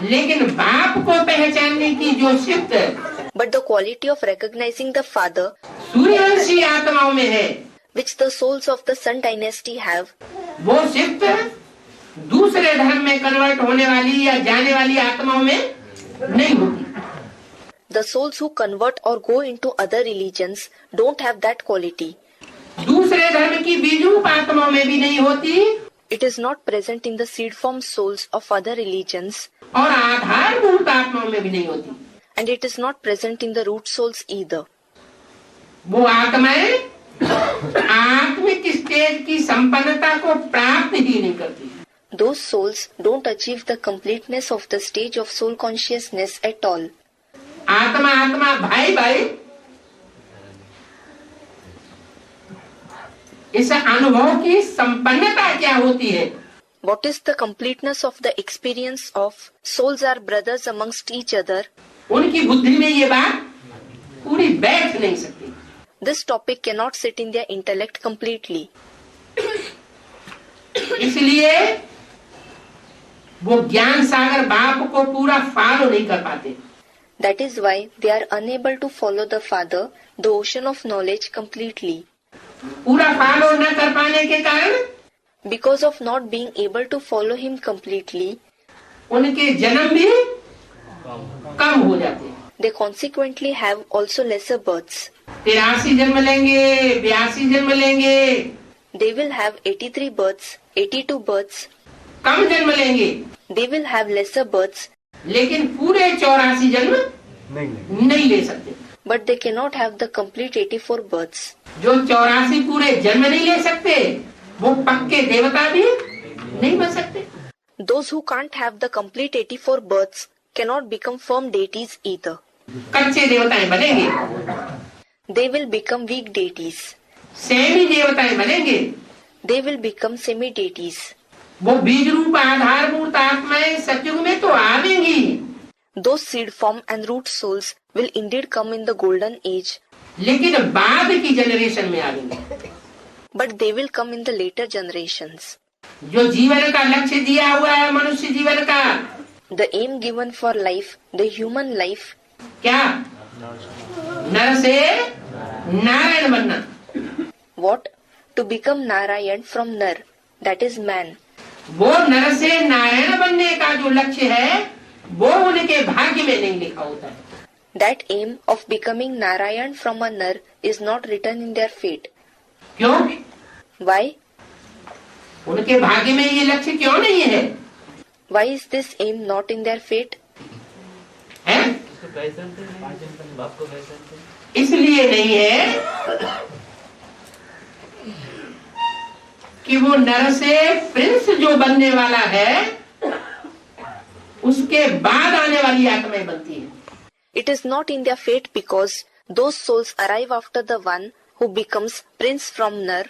लेकिन बाप को पहचानने की जो सिफ्त but the quality of recognizing the Father, Suryavanshi आत्माओं में है, which the souls of the Sun dynasty have, वो सिफ्त दूसरे धर्म में कन्वर्ट होने वाली या जाने वाली आत्माओं में नहीं होती। the souls who convert or go into other religions don't have that quality. दूसरे धर्म की बीजरूप आत्माओं में भी नहीं होती, It is not present in the seed form souls of other religions, और आधारभूत आत्माओं में भी नहीं होती। and it is not present in the root souls either. वो आत्माएं आत्मिक स्टेज की संपन्नता को प्राप्त ही नहीं करती। Those souls don't achieve the completeness of the stage of soul consciousness at all. आत्मा आत्मा भाई भाई इस अनुभव की संपन्नता क्या होती है? What is the completeness of the experience of souls are brothers amongst each other? उनकी बुद्धि में ये बात पूरी बैठ नहीं सकती। This topic cannot sit in their intellect completely. इसलिए वो ज्ञान सागर बाप को पूरा फॉलो नहीं कर पाते। That is why they are unable to follow the Father, the ocean of knowledge, completely. पूरा फॉलो न कर पाने के कारण Because of not being able to follow him completely, उनके जन्म भी कम हो जाते हैं। they consequently have also lesser births. 83 जन्म लेंगे, 82 जन्म लेंगे, They will have 83 births, 82 births. कम जन्म लेंगे, They will have lesser births, लेकिन पूरे 84 जन्म नहीं ले सकते। but they cannot have the complete 84 births. जो 84 पूरे जन्म नहीं ले सकते, वो पक्के देवता भी नहीं बन सकते। Those who can't have the complete 84 births cannot become firm deities either. कच्चे देवताएं बनेंगे, They will become weak deities. Semi देवताएं बनेंगे, They will become semi deities. वो बीज रूप आधारभूत आत्माएं सतयुग में तो आवेंगी, Those seed form and root souls will indeed come in the golden age, लेकिन बाद की जनरेशन में आएंगे। but they will come in the later generations. जो जीवन का लक्ष्य दिया हुआ है मनुष्य जीवन का, The aim given for life, the human life, क्या? नर से नारायण बनना। what? To become Narayan from Nar, that is man. वो नर से नारायण बनने का जो लक्ष्य है वो उनके भाग्य में नहीं लिखा होता है। That aim of becoming Narayan from a Nar is not written in their fate. क्यों? Why? उनके भाग्य में ये लक्ष्य क्यों नहीं है? Why is this aim not in their fate? हैं? इसलिए नहीं है कि वो नर से प्रिंस जो बनने वाला है उसके बाद आने वाली आत्माएं बनती है। It is not in their fate because those souls arrive after the one who becomes prince from Nar.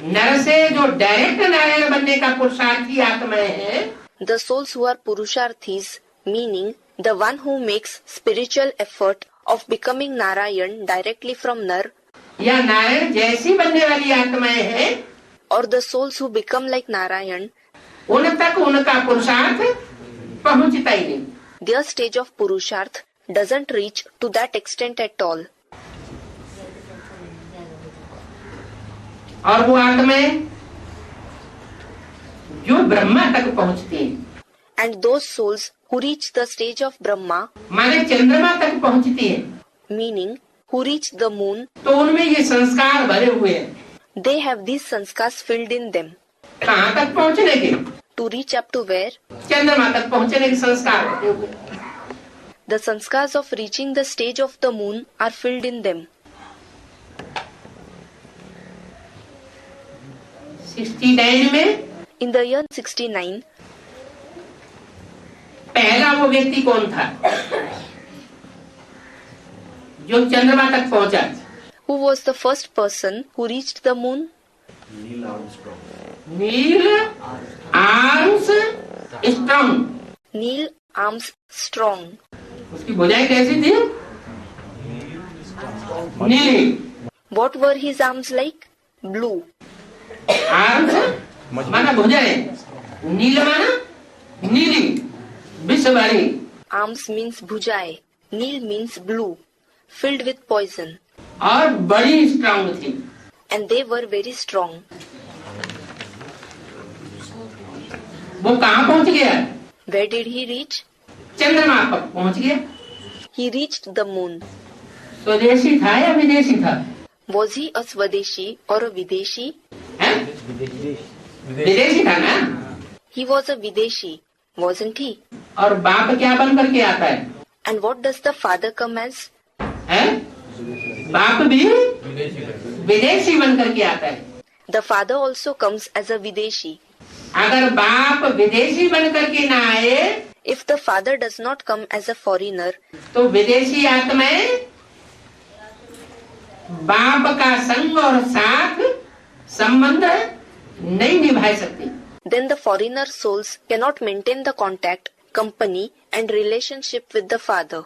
नर से जो डायरेक्ट नारायण बनने का पुरुषार्थी आत्माएं हैं, The souls who are Purusharthis, meaning the one who makes spiritual effort of becoming Narayan directly from Nar, या नारायण जैसी बनने वाली आत्माएं हैं, or the souls who become like Narayan, उन तक उनका पुरुषार्थ पहुंचता ही नहीं। their stage of Purusharth doesn't reach to that extent at all. और वो आत्माएं जो ब्रह्मा तक पहुंचती हैं, And those souls who reach the stage of Brahma, माने चंद्रमा तक पहुंचती हैं, meaning who reach the moon, तो उनमें ये संस्कार भरे हुए हैं। they have these sanskars filled in them. कहाँ तक पहुंचने के? To reach up to where? चंद्रमा तक पहुंचने के संस्कार भरे हुए हैं। The sanskars of reaching the stage of the moon are filled in them. 69 में In the year 69, पहला वो व्यक्ति कौन था जो चंद्रमा तक पहुंचा? who was the first person who reached the moon? Neil Armstrong. Neil Armstrong. Neil Armstrong. उसकी भुजाएं कैसी थी? नीली। What were his arms like? Blue. Arms माना भुजाएं, नील माना नीली, विष भरी। Arms means bhujai. Neil means blue, filled with poison. और बड़ी स्ट्रांग थी। And they were very strong. वो कहाँ पहुंच गया? Where did he reach? चंद्रमा पर पहुंच गया। He reached the moon. स्वदेशी था या विदेशी था? Was he a Swadeshi or a Videshi? हैं? विदेशी था ना? He was a Videshi, wasn't he? और बाप क्या बन करके आता है? And what does the father come as? हैं? बाप भी विदेशी बन करके आता है। The father also comes as a Videshi. अगर बाप विदेशी बन करके ना आए If the father does not come as a foreigner, तो विदेशी आत्माएं बाप का संग और साथ संबंध नहीं निभा सकती। then the foreigner souls cannot maintain the contact, company and relationship with the father.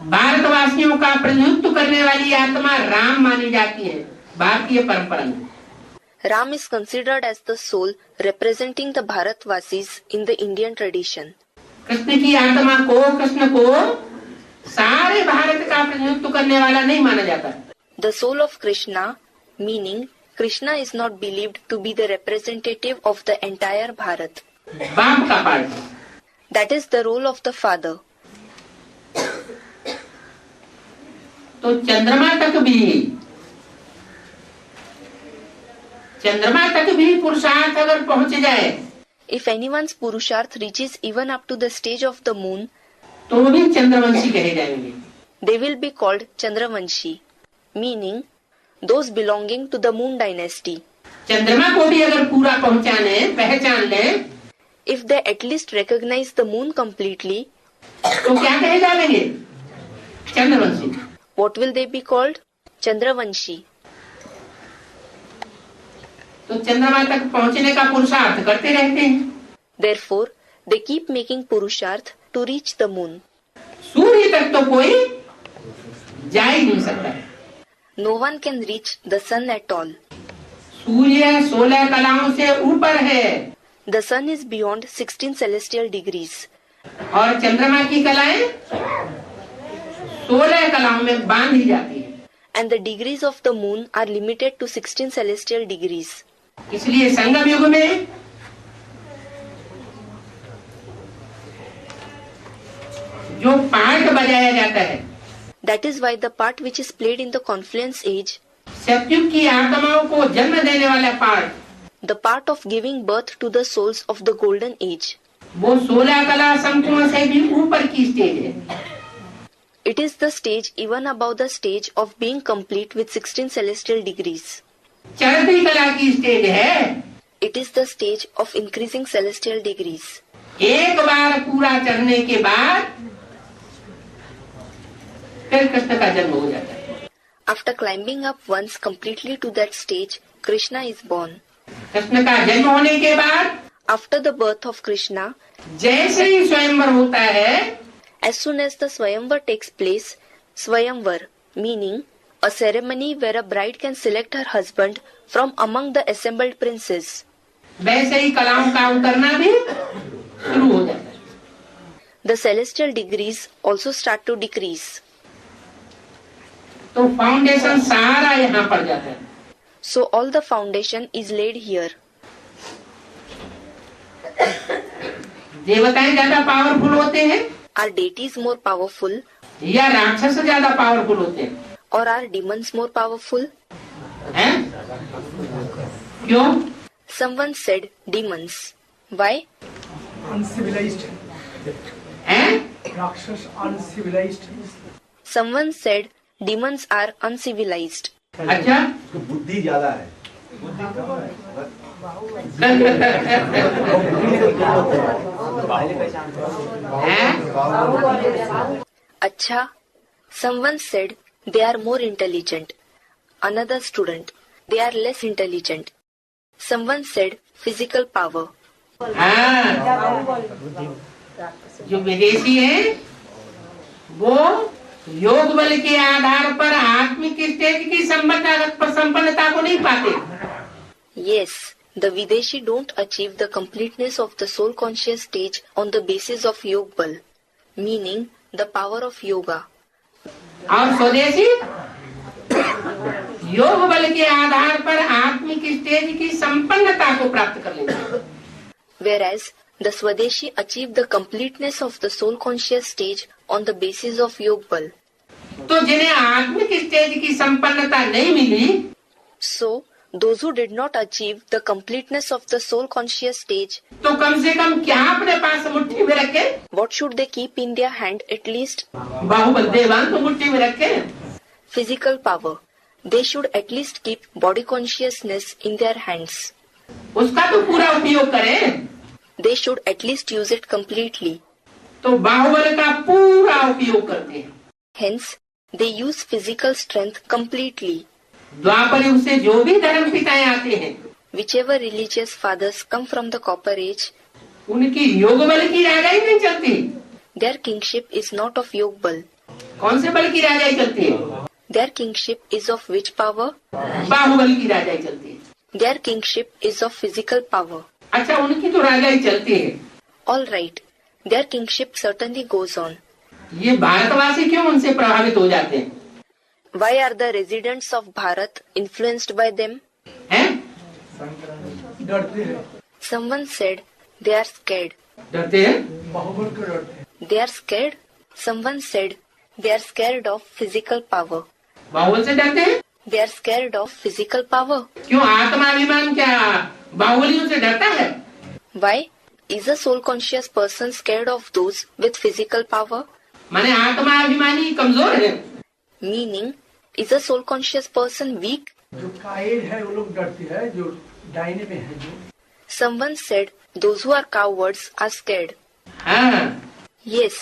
भारतवासियों का प्रतिनिधित्व करने वाली आत्मा राम मानी जाती है भारतीय परंपरा में। Ram is considered as the soul representing the Bharatvasis in the Indian tradition. Krishna की आत्मा को, कृष्ण को सारे भारत का प्रतिनिधित्व करने वाला नहीं माना जाता। The soul of Krishna, meaning Krishna is not believed to be the representative of the entire Bharat. बाप का part. That is the role of the father. तो चंद्रमा तक भी पुरुषार्थ अगर पहुंच जाए If anyone's Purusharth reaches even up to the stage of the moon, तो वो भी चंद्रवंशी कहे जाएंगे। they will be called Chandravanshi, meaning those belonging to the moon dynasty. चंद्रमा को भी अगर पूरा पहचान ले If they at least recognize the moon completely, तो क्या कहे जाएंगे? Chandravanshi. what will they be called? Chandravanshi. तो चंद्रमा तक पहुंचने का पुरुषार्थ करते रहते हैं। Therefore, they keep making Purusharth to reach the moon. सूर्य तक तो कोई जा ही नहीं सकता। No one can reach the sun at all. सूर्य 16 कलाओं से ऊपर है The sun is beyond 16 celestial degrees. और चंद्रमा की कलाएं 16 कलाओं में बांधी जाती है। And the degrees of the moon are limited to 16 celestial degrees. इसलिए संगम युग में जो पाठ बजाया जाता है, That is why the part which is played in the confluence age, सतयुग की आत्माओं को जन्म देने वाला पाठ, the part of giving birth to the souls of the golden age, वो 16 कला शंकुओं से भी ऊपर की स्टेज है। it is the stage even above the stage of being complete with 16 celestial degrees. चढ़ती कला की स्टेज है। It is the stage of increasing celestial degrees. एक बार पूरा चढ़ने के बाद फिर कृष्ण का जन्म हो जाता है। After climbing up once completely to that stage, Krishna is born. Krishna का जन्म होने के बाद After the birth of Krishna, जैसे ही स्वयंवर होता है, as soon as the Swayamvar takes place, Swayamvar, meaning a ceremony where a bride can select her husband from among the assembled princes, वैसे ही कलाओं का उतरना भी शुरू हो जाता है। the celestial degrees also start to decrease. तो फाउंडेशन सारा यहाँ पड़ जाता है। So all the foundation is laid here. देवताएं ज्यादा पावरफुल होते हैं Are deities more powerful या राक्षस ज्यादा पावरफुल होते हैं? or are demons more powerful? हैं? क्यों? Someone said demons. Why? Uncivilized. हैं? Rakshas uncivilized. Someone said demons are uncivilized. अच्छा उसको बुद्धि ज्यादा है। हैं? Acha. Someone said they are more intelligent. Another student, they are less intelligent. Someone said physical power. हाँ, जो विदेशी हैं वो योग बल के आधार पर आत्मिक स्टेज की संपन्नता को नहीं पाते। Yes, the Videshi don't achieve the completeness of the soul conscious stage on the basis of Yog Bal, meaning the power of yoga. और स्वदेशी योग बल के आधार पर आत्मिक स्टेज की संपन्नता को प्राप्त कर लेते हैं। Whereas the Swadeshi achieve the completeness of the soul conscious stage on the basis of Yog Bal. तो जिन्हें आत्मिक स्टेज की संपन्नता नहीं मिली, So, those who did not achieve the completeness of the soul conscious stage, तो कम से कम क्या अपने पास मुट्ठी में रखे? what should they keep in their hand at least? बाहुबल देवान तो मुट्ठी में रखे। Physical power. They should at least keep body consciousness in their hands. उसका तो पूरा उपयोग करें। They should at least use it completely. तो बाहुबल का पूरा उपयोग करते हैं। Hence, they use physical strength completely. द्वापर युग से जो भी धर्म पिताएं आते हैं, Whichever religious fathers come from the Copper Age, उनकी योग बल की राजाई नहीं चलती। their kingship is not of Yog Bal. कौन से बल की राजाई चलती है? Their kingship is of which power? बाहुबल की राजाई चलती है। Their kingship is of physical power. अच्छा, उनकी तो राजाई चलती है। All right, their kingship certainly goes on. ये भारतवासी क्यों उनसे प्रभावित हो जाते हैं? Why are the residents of Bharat influenced by them? हैं? डरते हैं, Someone said they are scared. डरते हैं? बाहुबल को डरते हैं। They are scared? Someone said they are scared of physical power. बाहुबल से डरते हैं? They are scared of physical power. क्यों? आत्माभिमान क्या बाहुबलियों से डरता है? Why? Is a soul conscious person scared of those with physical power? माने आत्माभिमानी कमजोर है। Meaning, is a soul conscious person weak? जो कायर है वो लोग डरते हैं, जो डायने में है जो। Someone said those who are cowards are scared. हाँ, Yes,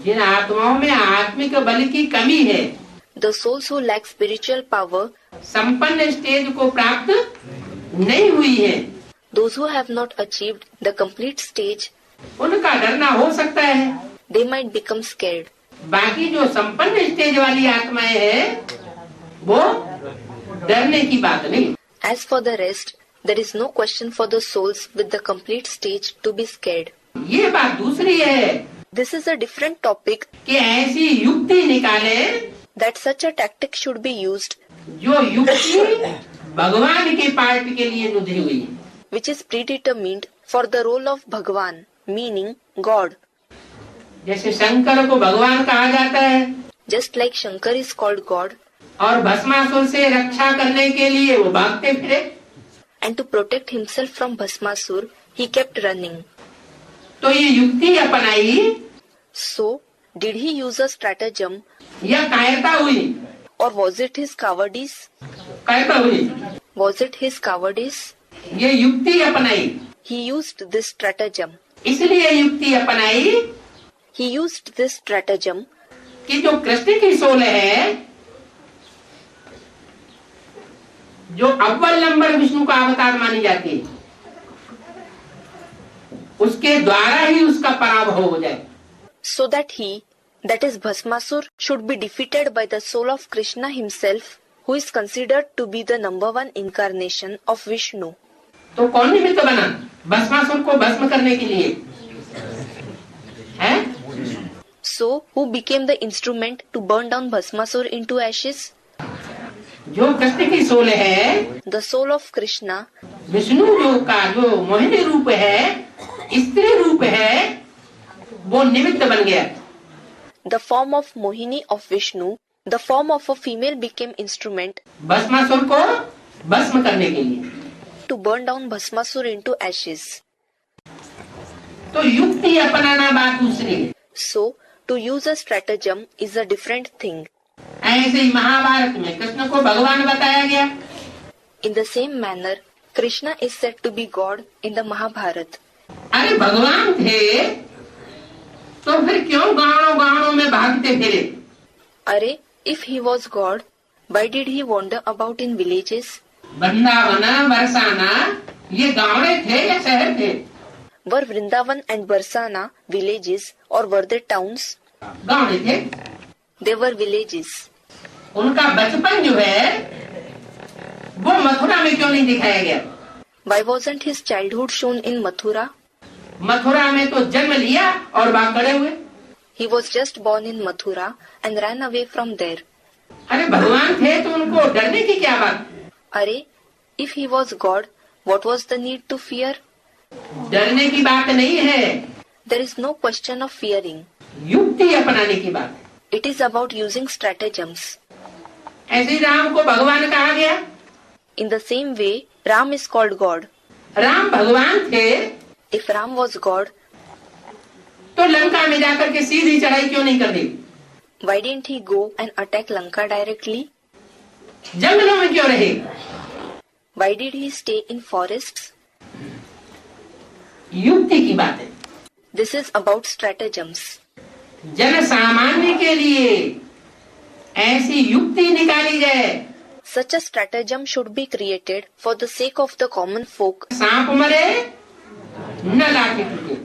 जिन आत्माओं में आत्मिक बल की कमी है, the souls who lack spiritual power, संपन्न स्टेज को प्राप्त नहीं हुई है, those who have not achieved the complete stage, उनका डरना हो सकता है। they might become scared. बाकी जो संपन्न स्टेज वाली आत्माएं हैं वो डरने की बात नहीं। As for the rest, there is no question for the souls with the complete stage to be scared. ये बात दूसरी है This is a different topic कि ऐसी युक्ति निकाले that such a tactic should be used जो युक्ति भगवान के पार्ट के लिए नुदी हुई है। which is predetermined for the role of Bhagwan, meaning God. जैसे शंकर को भगवान कहा जाता है Just like Shankar is called God, और भस्मासुर से रक्षा करने के लिए वो भागते फिरे, and to protect himself from Bhasmasur, he kept running. तो ये युक्ति अपनाई So, did he use a stratagem या कायरता हुई? or was it his cowardice? कायरता हुई। Was it his cowardice? ये युक्ति अपनाई, He used this stratagem. इसलिए युक्ति अपनाई He used this stratagem कि जो कृष्ण की सोल है, जो अव्वल नंबर विष्णु का अवतार मानी जाती है, उसके द्वारा ही उसका पराभव हो जाए। so that he, that is Bhasmasur, should be defeated by the soul of Krishna himself, who is considered to be the number one incarnation of Vishnu. तो कौन निमित्त बना भस्मासुर को भस्म करने के लिए? है? So, who became the instrument to burn down Bhasmasur into ashes? जो कृष्ण की सोल है, The soul of Krishna, Vishnu जो मोहिनी रूप है, स्त्री रूप है, वो निमित्त बन गया। the form of Mohini of Vishnu, the form of a female became instrument Bhasmasur को भस्म करने के लिए। to burn down Bhasmasur into ashes. तो युक्ति अपनाना बात दूसरी है। So, to use a stratagem is a different thing. ऐसे ही महाभारत में कृष्ण को भगवान बताया गया, In the same manner, Krishna is said to be God in the Mahabharata. अरे भगवान थे तो फिर क्यों गांवों गांवों में भागते फिरे? Arey, if he was God, why did he wander about in villages? Vrindavan Barsana ये गांवे थे या शहर थे? Were Vrindavan and Barsana villages or were they towns? गांवे थे। They were villages. उनका बचपन जो है वो मथुरा में क्यों नहीं दिखाया गया? Why wasn't his childhood shown in Mathura? Mathura में तो जन्म लिया और भाग खड़े हुए। He was just born in Mathura and ran away from there. अरे भगवान थे तो उनको डरने की क्या बात? Arey, if he was God, what was the need to fear? डरने की बात नहीं है, There is no question of fearing. युक्ति अपनाने की बात है। It is about using stratagems. ऐसे ही राम को भगवान कहा गया। In the same way, Ram is called God. Ram भगवान थे If Ram was God, तो लंका में जाकर के सीधी चढ़ाई क्यों नहीं कर दी? why didn't he go and attack Lanka directly? जंगलों में क्यों रहे? Why did he stay in forests? युक्ति की बात है। This is about stratagems. जन सामान्य के लिए ऐसी युक्ति निकाली जाए, Such a stratagem should be created for the sake of the common folk, सांप मरे न लाठी टूटे।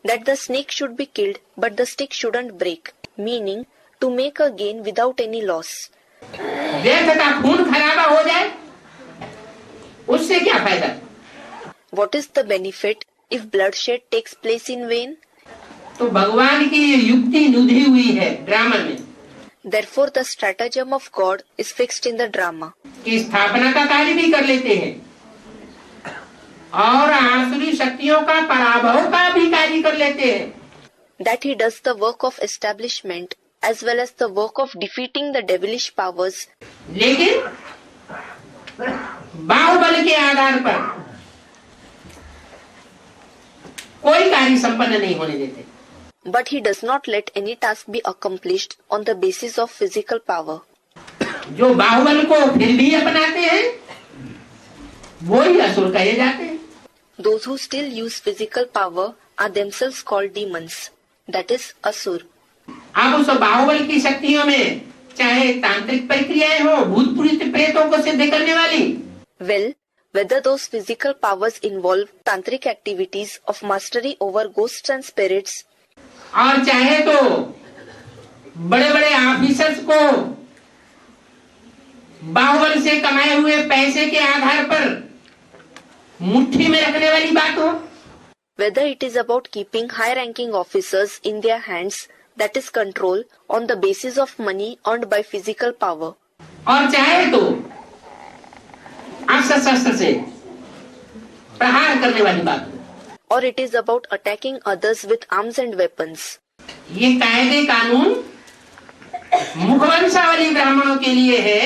that the snake should be killed but the stick shouldn't break, meaning to make a gain without any loss. व्यर्थ का खून खराबा हो जाए, उससे क्या फायदा? What is the benefit if bloodshed takes place in vain? तो भगवान की ये युक्ति नुधी हुई है ड्रामा में Therefore, the stratagem of God is fixed in the drama. कि स्थापना का कार्य भी कर लेते हैं और आसुरी शक्तियों का पराभव का भी कार्य कर लेते हैं। That he does the work of establishment as well as the work of defeating the devilish powers, लेकिन बाहुबल के आधार पर कोई कार्य संपन्न नहीं होने देते। but he does not let any task be accomplished on the basis of physical power. जो बाहुबल को फिर भी अपनाते हैं वो ही असुर कहे जाते हैं। Those who still use physical power are themselves called demons, that is asur. अब उस बाहुबल की शक्तियों में चाहे तांत्रिक प्रक्रियाएं हो, भूत प्रेत प्रेतों को सिद्ध करने वाली, Well, whether those physical powers involve tantric activities of mastery over ghosts and spirits, और चाहे तो बड़े बड़े ऑफिसर्स को बाहुबल से कमाए हुए पैसे के आधार पर मुट्ठी में रखने वाली बात हो, Whether it is about keeping high-ranking officers in their hands, that is control on the basis of money earned by physical power, और चाहे तो अस्त्र शस्त्र से प्रहार करने वाली बात हो, or it is about attacking others with arms and weapons. ये कायदे कानून मुखवंशावली ब्राह्मणों के लिए है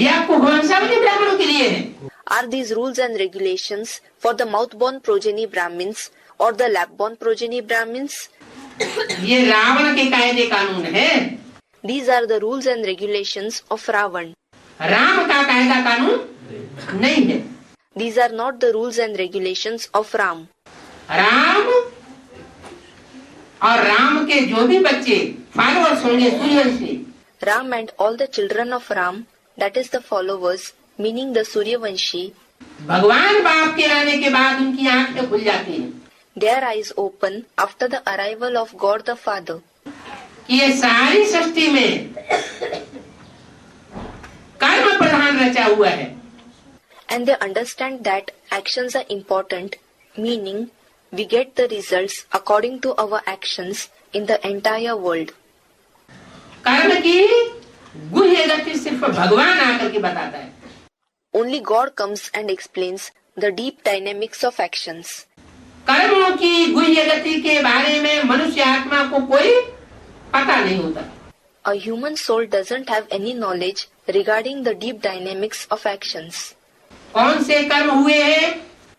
या कुखवंशावली ब्राह्मणों के लिए है? Are these rules and regulations for the mouth-born progeny Brahmins or the lab-born progeny Brahmins? ये रावण के कायदे कानून है, These are the rules and regulations of Ravan. Ram का कायदा कानून नहीं है। These are not the rules and regulations of Ram. Ram और राम के जो भी बच्चे फॉलोअर्स होंगे Suryavanshi, Ram and all the children of Ram, that is the followers, meaning the Suryavanshi, भगवान बाप के आने के बाद उनकी आंखें खुल जाती हैं their eyes open after the arrival of God the Father. कि ये सारी सृष्टि में कर्म प्रधान रचा हुआ है, And they understand that actions are important, meaning we get the results according to our actions in the entire world. कर्म की गुह्य गति सिर्फ भगवान आकर के बताता है। Only God comes and explains the deep dynamics of actions. कर्मों की गुह्य गति के बारे में मनुष्य आत्मा को कोई पता नहीं होता। A human soul doesn't have any knowledge regarding the deep dynamics of actions. कौन से कर्म हुए हैं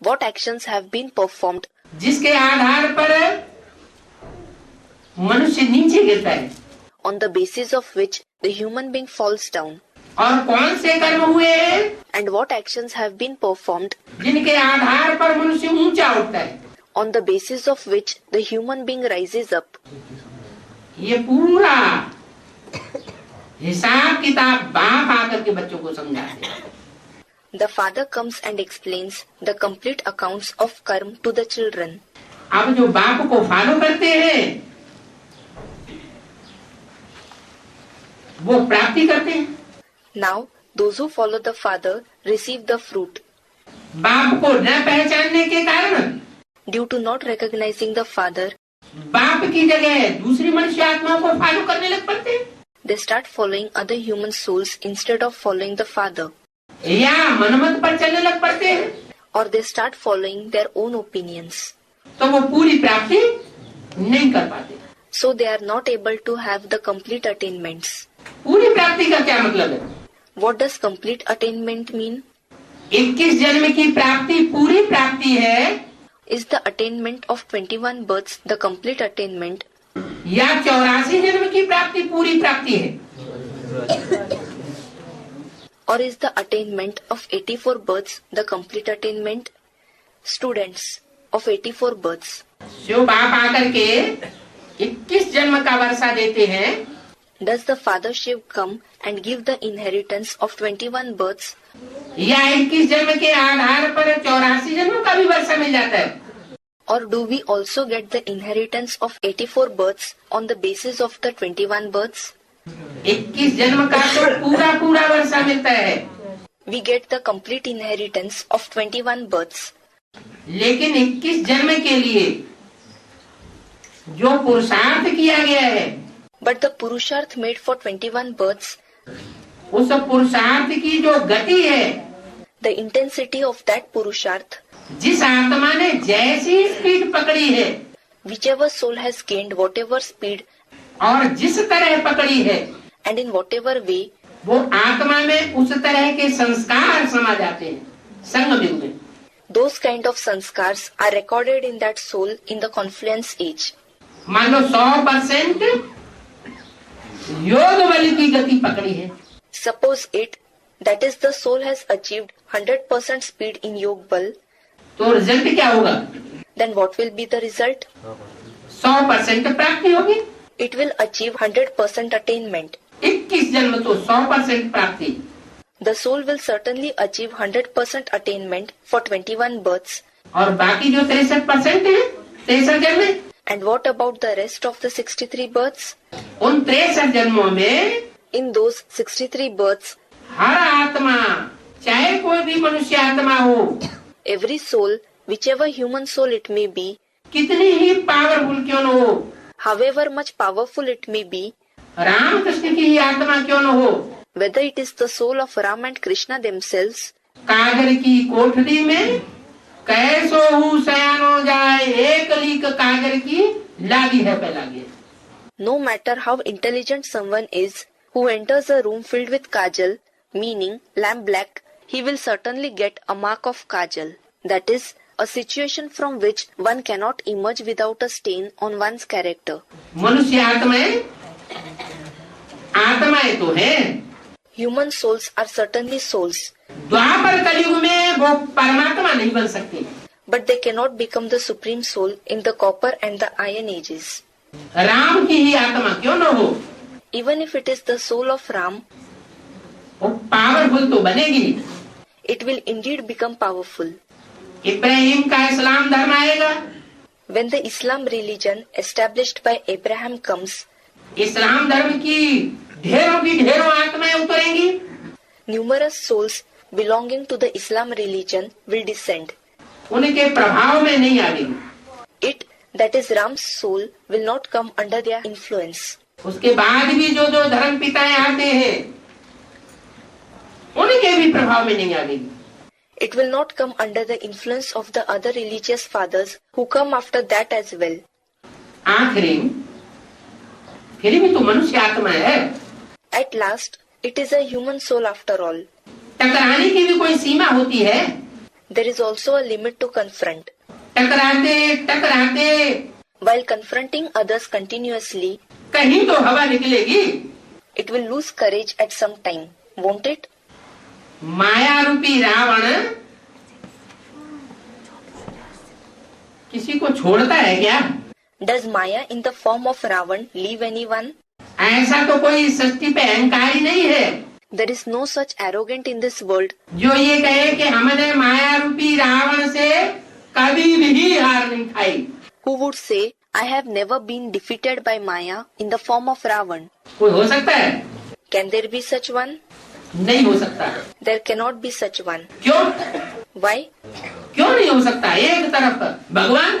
What actions have been performed जिसके आधार पर मनुष्य नीचे गिरता है, on the basis of which the human being falls down, और कौन से कर्म हुए हैं and what actions have been performed जिनके आधार पर मनुष्य ऊंचा उठता है। on the basis of which the human being rises up. ये पूरा हिसाब किताब बाप आकर के बच्चों को समझाते हैं। The father comes and explains the complete accounts of karma to the children. अब जो बाप को फॉलो करते हैं वो प्राप्ति करते हैं। Now, those who follow the father receive the fruit. बाप को न पहचानने के कारण Due to not recognizing the father, बाप की जगह दूसरी मनुष्य आत्माओं को फॉलो करने लग पड़ते हैं, they start following other human souls instead of following the father, या मनमत पर चलने लग पड़ते हैं, or they start following their own opinions. तो वो पूरी प्राप्ति नहीं कर पाते। So they are not able to have the complete attainments. पूरी प्राप्ति का क्या मतलब है? What does complete attainment mean? 21 जन्म की प्राप्ति पूरी प्राप्ति है Is the attainment of 21 births the complete attainment, या 84 जन्म की प्राप्ति पूरी प्राप्ति है? or is the attainment of 84 births the complete attainment? Students of 84 births, जो बाप आकर के 21 जन्म का वर्षा देते हैं, does the Father Shiv come and give the inheritance of 21 births, या 21 जन्म के आधार पर 84 जन्म का भी वर्षा मिल जाता है? or do we also get the inheritance of 84 births on the basis of the 21 births? 21 जन्म का तो पूरा पूरा वर्षा मिलता है, We get the complete inheritance of 21 births. लेकिन 21 जन्म के लिए जो पुरुषार्थ किया गया है, But the Purusharth made for 21 births, उस पुरुषार्थ की जो गति है, the intensity of that Purusharth, जिस आत्मा ने जैसी स्पीड पकड़ी है whichever soul has gained whatever speed और जिस तरह पकड़ी है, and in whatever way, वो आत्मा में उस तरह के संस्कार समा जाते हैं संगम युग में। those kind of sanskars are recorded in that soul in the confluence age. मान लो 100% योग बल की गति पकड़ी है, Suppose it, that is the soul has achieved 100% speed in Yog Bal, तो रिजल्ट क्या होगा? then what will be the result? 100% प्राप्ति होगी। It will achieve 100% attainment. 21 जन्म तो 100% प्राप्ति, The soul will certainly achieve 100% attainment for 21 births, और बाकी जो 63% है 63 जन्म, And what about the rest of the 63 births? उन 63 जन्मों में In those 63 births, हर आत्मा, चाहे कोई भी मनुष्य आत्मा हो, every soul, whichever human soul it may be, कितनी ही पावरफुल क्यों न हो, however much powerful it may be, Ram Krishna की ही आत्मा क्यों न हो, whether it is the soul of Ram and Krishna themselves, कागर की कोठरी में कैसो हूँ सयानो जाए, एक लीक कागर की लागी है पहलागी। no matter how intelligent someone is who enters a room filled with kajal, meaning lamp black, he will certainly get a mark of kajal. That is, a situation from which one cannot emerge without a stain on one's character. मनुष्य आत्माएं तो है, Human souls are certainly souls, द्वापर कलयुग में वो परमात्मा नहीं बन सकते। but they cannot become the supreme soul in the copper and the iron ages. Ram की ही आत्मा क्यों न हो, Even if it is the soul of Ram, वो पावरफुल तो बनेगी। it will indeed become powerful. Ibrahim का इस्लाम धर्म आएगा, When the Islam religion established by Abraham comes, इस्लाम धर्म की ढेरों आत्माएं उतरेंगी, numerous souls belonging to the Islam religion will descend. उनके प्रभाव में नहीं आएगी। It, that is Ram's soul, will not come under their influence. उसके बाद भी जो धर्म पिताएं आते हैं, उनके भी प्रभाव में नहीं आएगी। It will not come under the influence of the other religious fathers who come after that as well. आखिरी फिर भी तो मनुष्य आत्मा है, At last, it is a human soul after all. टकराने की भी कोई सीमा होती है। There is also a limit to confront. टकराते While confronting others continuously, कहीं तो हवा निकलेगी। it will lose courage at some time, won't it? माया रूपी रावण किसी को छोड़ता है क्या? Does Maya in the form of Ravan leave anyone? ऐसा तो कोई सृष्टि पे अहंकारी नहीं है There is no such arrogant in this world जो ये कहे कि हमने माया रूपी रावण से कभी भी हार नहीं खाई। who would say, I have never been defeated by Maya in the form of Ravan. कोई हो सकता है? Can there be such one? नहीं हो सकता। There cannot be such one. क्यों? Why? क्यों नहीं हो सकता? एक तरफ भगवान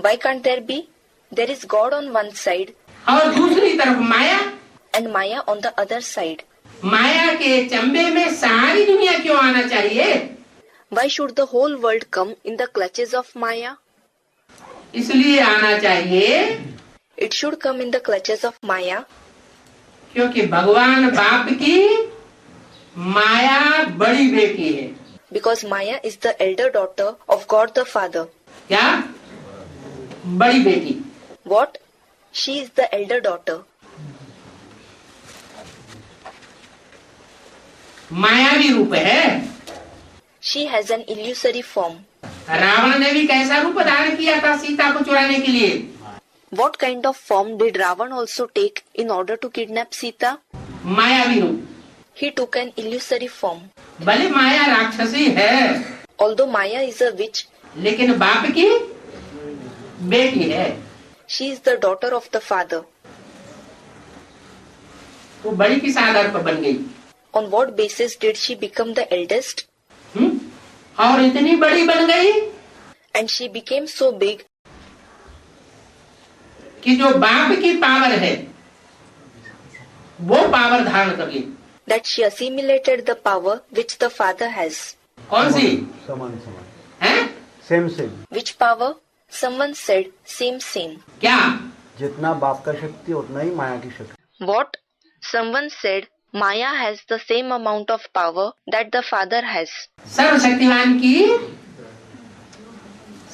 Why can't there be? There is God on one side और दूसरी तरफ माया। and Maya on the other side. माया के चंबे में सारी दुनिया क्यों आना चाहिए? Why should the whole world come in the clutches of Maya? इसलिए आना चाहिए It should come in the clutches of Maya क्योंकि भगवान बाप की माया बड़ी बेटी है। because Maya is the elder daughter of God the Father. क्या? बड़ी बेटी। What? She is the elder daughter. मायावी रूप है। She has an illusory form. Ravan ने भी कैसा रूप धारण किया था सीता को चुराने के लिए? What kind of form did Ravan also take in order to kidnap Sita? मायावी रूप। He took an illusory form. भले माया राक्षसी है, Although Maya is a witch, लेकिन बाप की बेटी है। she is the daughter of the father. वो बड़ी किस आधार पर बन गई? On what basis did she become the eldest? और इतनी बड़ी बन गई And she became so big कि जो बाप की पावर है वो पावर धारण कर ली। that she assimilated the power which the father has. कौन सी? समान है? Same same. Which power? Someone said, same. क्या? जितना बाप का शक्ति उतना ही माया की शक्ति। What? Someone said, Maya has the same amount of power that the father has. सर्वशक्तिवान की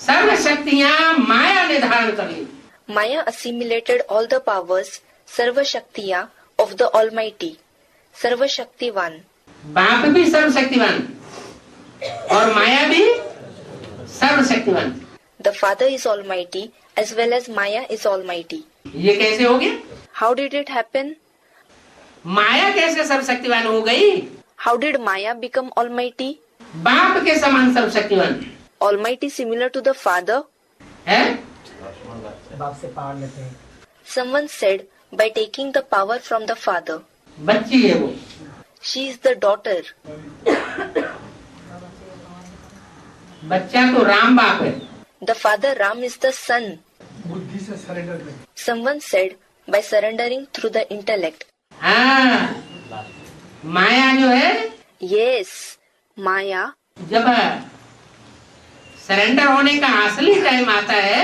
सर्व शक्तियां माया ने धारण कर ली। Maya assimilated all the powers, Sarva Shaktiya, of the Almighty. Sarva Shaktivan. बाप भी सर्वशक्तिवान और माया भी सर्वशक्तिवान। The father is Almighty as well as Maya is Almighty. ये कैसे हो गया? How did it happen? माया कैसे सर्वशक्तिवान हो गई? How did Maya become Almighty? बाप के समान सर्वशक्तिवान Almighty similar to the father? है? बाप से पावर लेते हैं। Someone said, by taking the power from the father. बच्ची है वो, She is the daughter. बच्चा तो राम बाप है। The father Ram is the son. बुद्धि से सरेंडर करें। Someone said, by surrendering through the intellect. हाँ, माया जो है, Yes, Maya, जब सरेंडर होने का असली टाइम आता है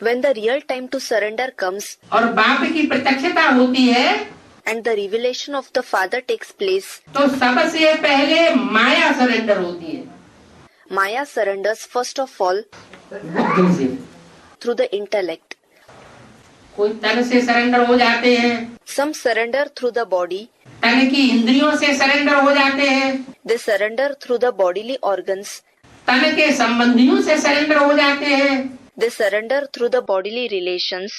when the real time to surrender comes और बाप की प्रत्यक्षता होती है, and the revelation of the father takes place, तो सबसे पहले माया सरेंडर होती है Maya surrenders first of all बुद्धि से। through the intellect. कोई तन से सरेंडर हो जाते हैं, Some surrender through the body, तन की इंद्रियों से सरेंडर हो जाते हैं, they surrender through the bodily organs, तन के संबंधियों से सरेंडर हो जाते हैं, they surrender through the bodily relations,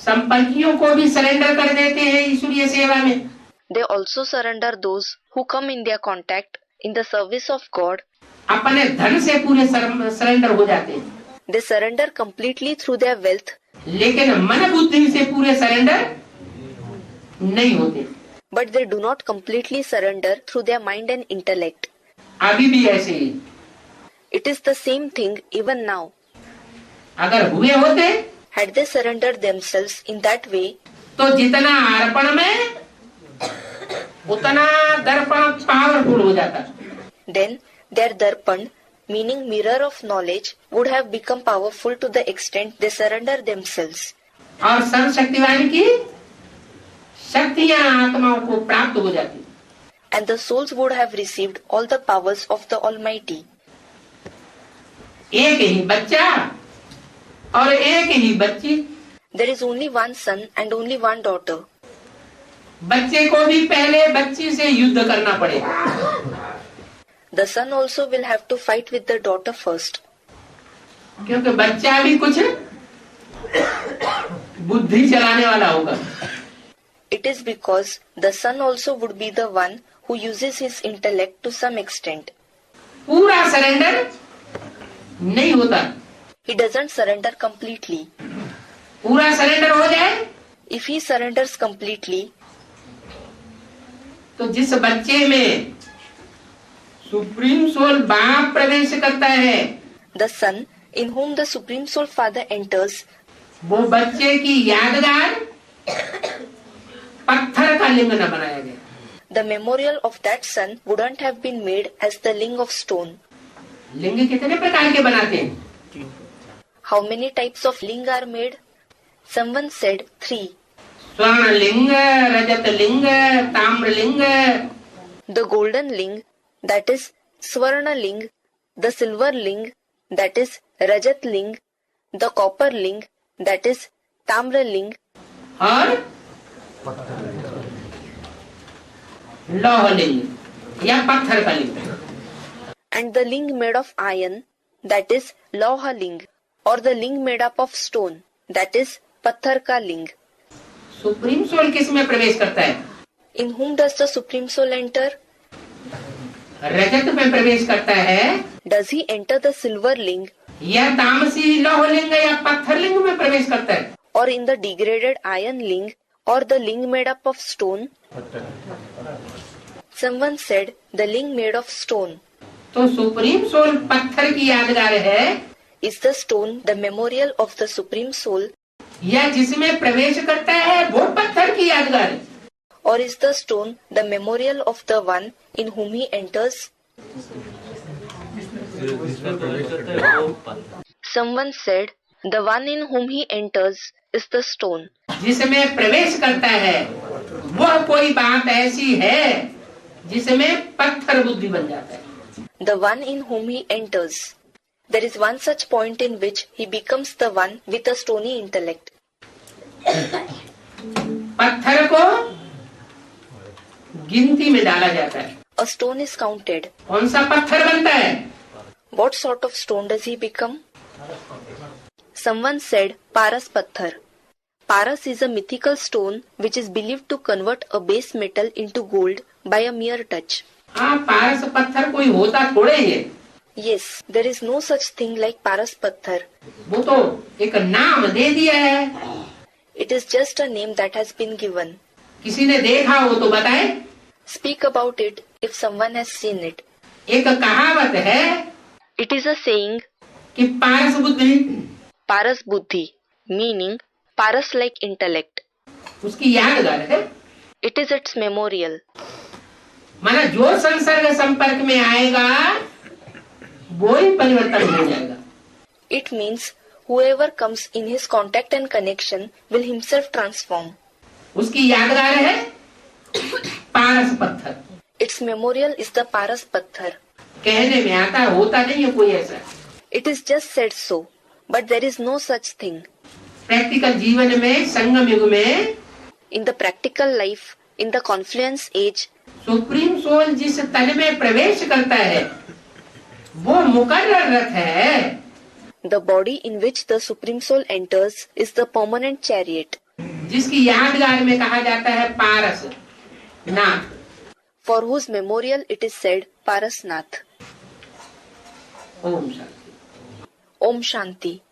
संपर्कियों को भी सरेंडर कर देते हैं ईश्वरीय सेवा में। they also surrender those who come in their contact in the service of God, अपने धन से पूरे सरेंडर हो जाते हैं, they surrender completely through their wealth, लेकिन मन बुद्धि से पूरे सरेंडर नहीं होते। but they do not completely surrender through their mind and intellect. अभी भी ऐसे ही, It is the same thing even now. अगर हुए होते Had they surrendered themselves in that way, तो जितना अर्पण में उतना दर्पण पावरफुल हो जाता। then their darpan, meaning mirror of knowledge, would have become powerful to the extent they surrender themselves. और सर्व शक्तिवान की शक्तियां आत्माओं को प्राप्त हो जाती। And the souls would have received all the powers of the Almighty. एक ही बच्चा और एक ही बच्ची, There is only one son and only one daughter. बच्चे को भी पहले बच्ची से युद्ध करना पड़ेगा, The son also will have to fight with the daughter first, क्योंकि बच्चा भी कुछ बुद्धि चलाने वाला होगा। It is because the son also would be the one who uses his intellect to some extent. पूरा सरेंडर नहीं होता। He doesn't surrender completely. पूरा सरेंडर हो जाए If he surrenders completely, तो जिस बच्चे में सुप्रीम सोल बाप प्रवेश करता है, the son in whom the Supreme Soul Father enters, वो बच्चे की यादगार पत्थर का लिंग न बनाया गया। the memorial of that son wouldn't have been made as the ling of stone. लिंग कितने प्रकार के बनाते हैं? How many types of ling are made? Someone said 3. स्वर्ण लिंग, रजत लिंग, ताम्र लिंग, The golden ling, that is Swarna ling, the silver ling, that is Rajat ling, the copper ling, that is Tamra ling, और लौह लिंग या पत्थर का लिंग। and the ling made of iron, that is Lauha ling, or the ling made up of stone, that is Patthar ka ling. Supreme soul किस में प्रवेश करता है? In whom does the Supreme Soul enter? रजत में प्रवेश करता है, Does he enter the silver ling, या तामसी लौह लिंग या पत्थर लिंग में प्रवेश करता है? or in the degraded iron ling, or the ling made up of stone? Someone said the ling made of stone. तो सुप्रीम सोल पत्थर की यादगार है, Is the stone the memorial of the Supreme Soul, या जिसमें प्रवेश करता है वो पत्थर की यादगार है? or is the stone the memorial of the one in whom he enters? Someone said the one in whom he enters is the stone. जिसमें प्रवेश करता है वह कोई बात ऐसी है जिसमें पत्थर बुद्धि बन जाता है। The one in whom he enters. There is one such point in which he becomes the one with a stony intellect. पत्थर को गिनती में डाला जाता है। A stone is counted. कौन सा पत्थर बनता है? What sort of stone does he become? Someone said Paras Patthar. Paras is a mythical stone which is believed to convert a base metal into gold by a mere touch. हाँ, पारस पत्थर कोई होता थोड़े ही है। Yes, there is no such thing like Paras Patthar. वो तो एक नाम दे दिया है। It is just a name that has been given. किसी ने देखा हो तो बताए। Speak about it if someone has seen it. एक कहावत है It is a saying, कि पारस बुद्धि, Paras Buddhi, meaning Paras-like intellect. उसकी यादगार है। It is its memorial. माना जो संसर्ग संपर्क में आएगा वो ही परिवर्तन हो जाएगा। It means whoever comes in his contact and connection will himself transform. उसकी यादगार है पारस पत्थर। Its memorial is the Paras Patthar. कहने में आता है, होता नहीं है कोई ऐसा। It is just said so, but there is no such thing. Practical जीवन में, संगम युग में, In the practical life, in the confluence age, supreme soul जिस तन में प्रवेश करता है वो मुकर्रर रथ है। the body in which the Supreme Soul enters is the permanent chariot, जिसकी यादगार में कहा जाता है पारस नाथ। for whose memorial it is said Parasnath. Om Shanti. Om Shanti.